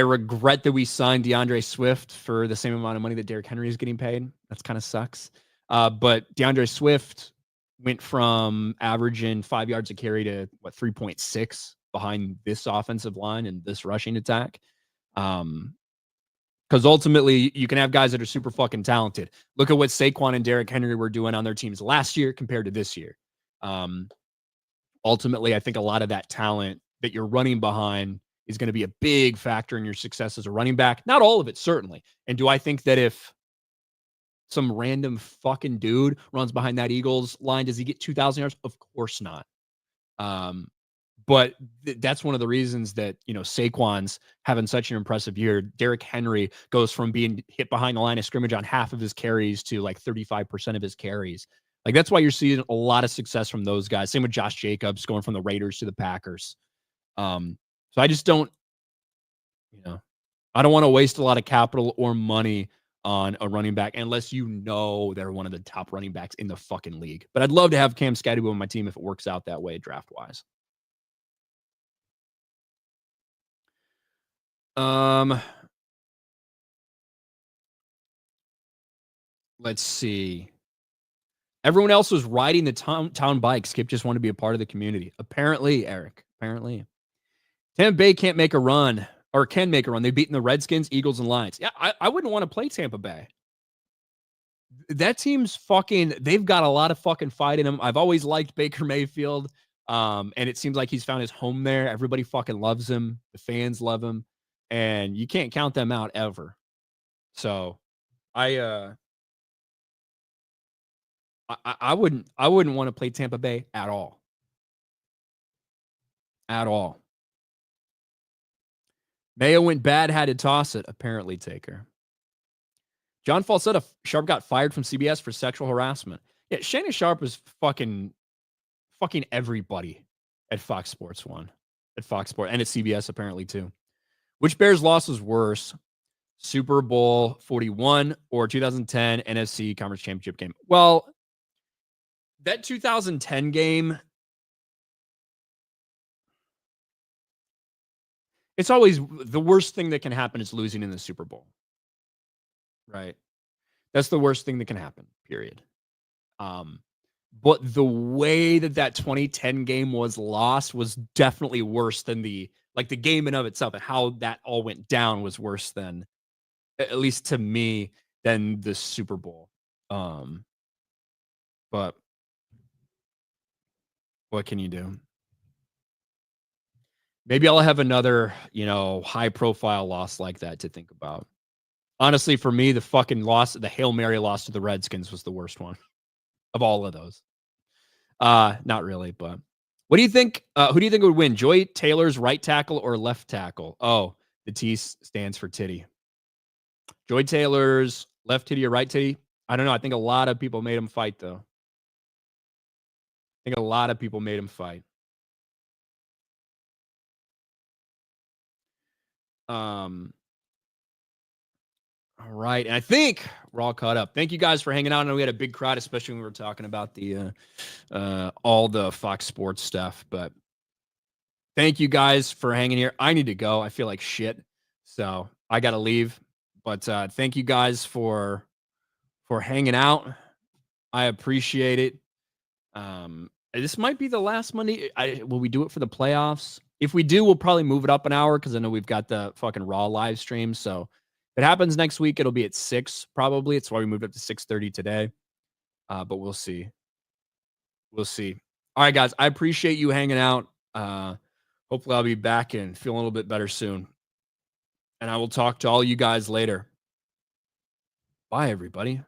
regret that we signed DeAndre Swift for the same amount of money that Derrick Henry is getting paid. That's kind of sucks. But DeAndre Swift went from averaging 5 yards a carry to 3.6 behind this offensive line and this rushing attack. Because ultimately you can have guys that are super fucking talented. Look at what Saquon and Derrick Henry were doing on their teams last year compared to this year. Ultimately, I think a lot of that talent that you're running behind is going to be a big factor in your success as a running back. Not all of it, certainly. And do I think that if some random fucking dude runs behind that Eagles line, does he get 2,000 yards? Of course not. But that's one of the reasons that, Saquon's having such an impressive year. Derrick Henry goes from being hit behind the line of scrimmage on half of his carries to 35% of his carries. That's why you're seeing a lot of success from those guys. Same with Josh Jacobs going from the Raiders to the Packers. So I just don't, I don't want to waste a lot of capital or money on a running back unless they're one of the top running backs in the fucking league. But I'd love to have Cam Scadaboo on my team if it works out that way draft-wise. Let's see. Everyone else was riding the town bike. Skip just wanted to be a part of the community. Apparently, Eric. Apparently. Tampa Bay can't make a run, or can make a run. They've beaten the Redskins, Eagles, and Lions. Yeah, I wouldn't want to play Tampa Bay. That team's they've got a lot of fucking fight in them. I've always liked Baker Mayfield, and it seems like he's found his home there. Everybody fucking loves him. The fans love him, and you can't count them out ever. So I wouldn't want to play Tampa Bay at all. At all. Mayo went bad, had to toss it, apparently, Taker. John Falsetta, Sharp got fired from CBS for sexual harassment. Yeah, Shannon Sharp is fucking everybody at Fox Sports 1. At Fox Sports, and at CBS, apparently, too. Which Bears loss was worse? Super Bowl 41 or 2010 NFC Conference Championship game? Well, that 2010 game, It's always the worst thing that can happen is losing in the Super Bowl. Right. That's the worst thing that can happen, period. But the way that 2010 game was lost was definitely worse than the game in of itself, and how that all went down was worse than, at least to me, than the Super Bowl. But what can you do? Maybe I'll have another, high profile loss like that to think about. Honestly, for me, the fucking loss, the Hail Mary loss to the Redskins was the worst one of all of those. Not really, but what do you think? Who do you think would win? Joy Taylor's right tackle or left tackle? Oh, the T stands for titty. Joy Taylor's left titty or right titty? I don't know. I think a lot of people made him fight, though. I think a lot of people made him fight. All right. And I think we're all caught up. Thank you guys for hanging out. I know we had a big crowd, especially when we were talking about the all the Fox Sports stuff. But thank you guys for hanging here. I need to go. I feel like shit. So I gotta leave. But thank you guys for hanging out. I appreciate it. This might be the last Monday. Will we do it for the playoffs? If we do, we'll probably move it up an hour because I know we've got the fucking Raw live stream. So if it happens next week, it'll be at 6 probably. It's why we moved up to 6:30 today. But we'll see. We'll see. All right, guys. I appreciate you hanging out. Hopefully I'll be back and feel a little bit better soon. And I will talk to all you guys later. Bye, everybody.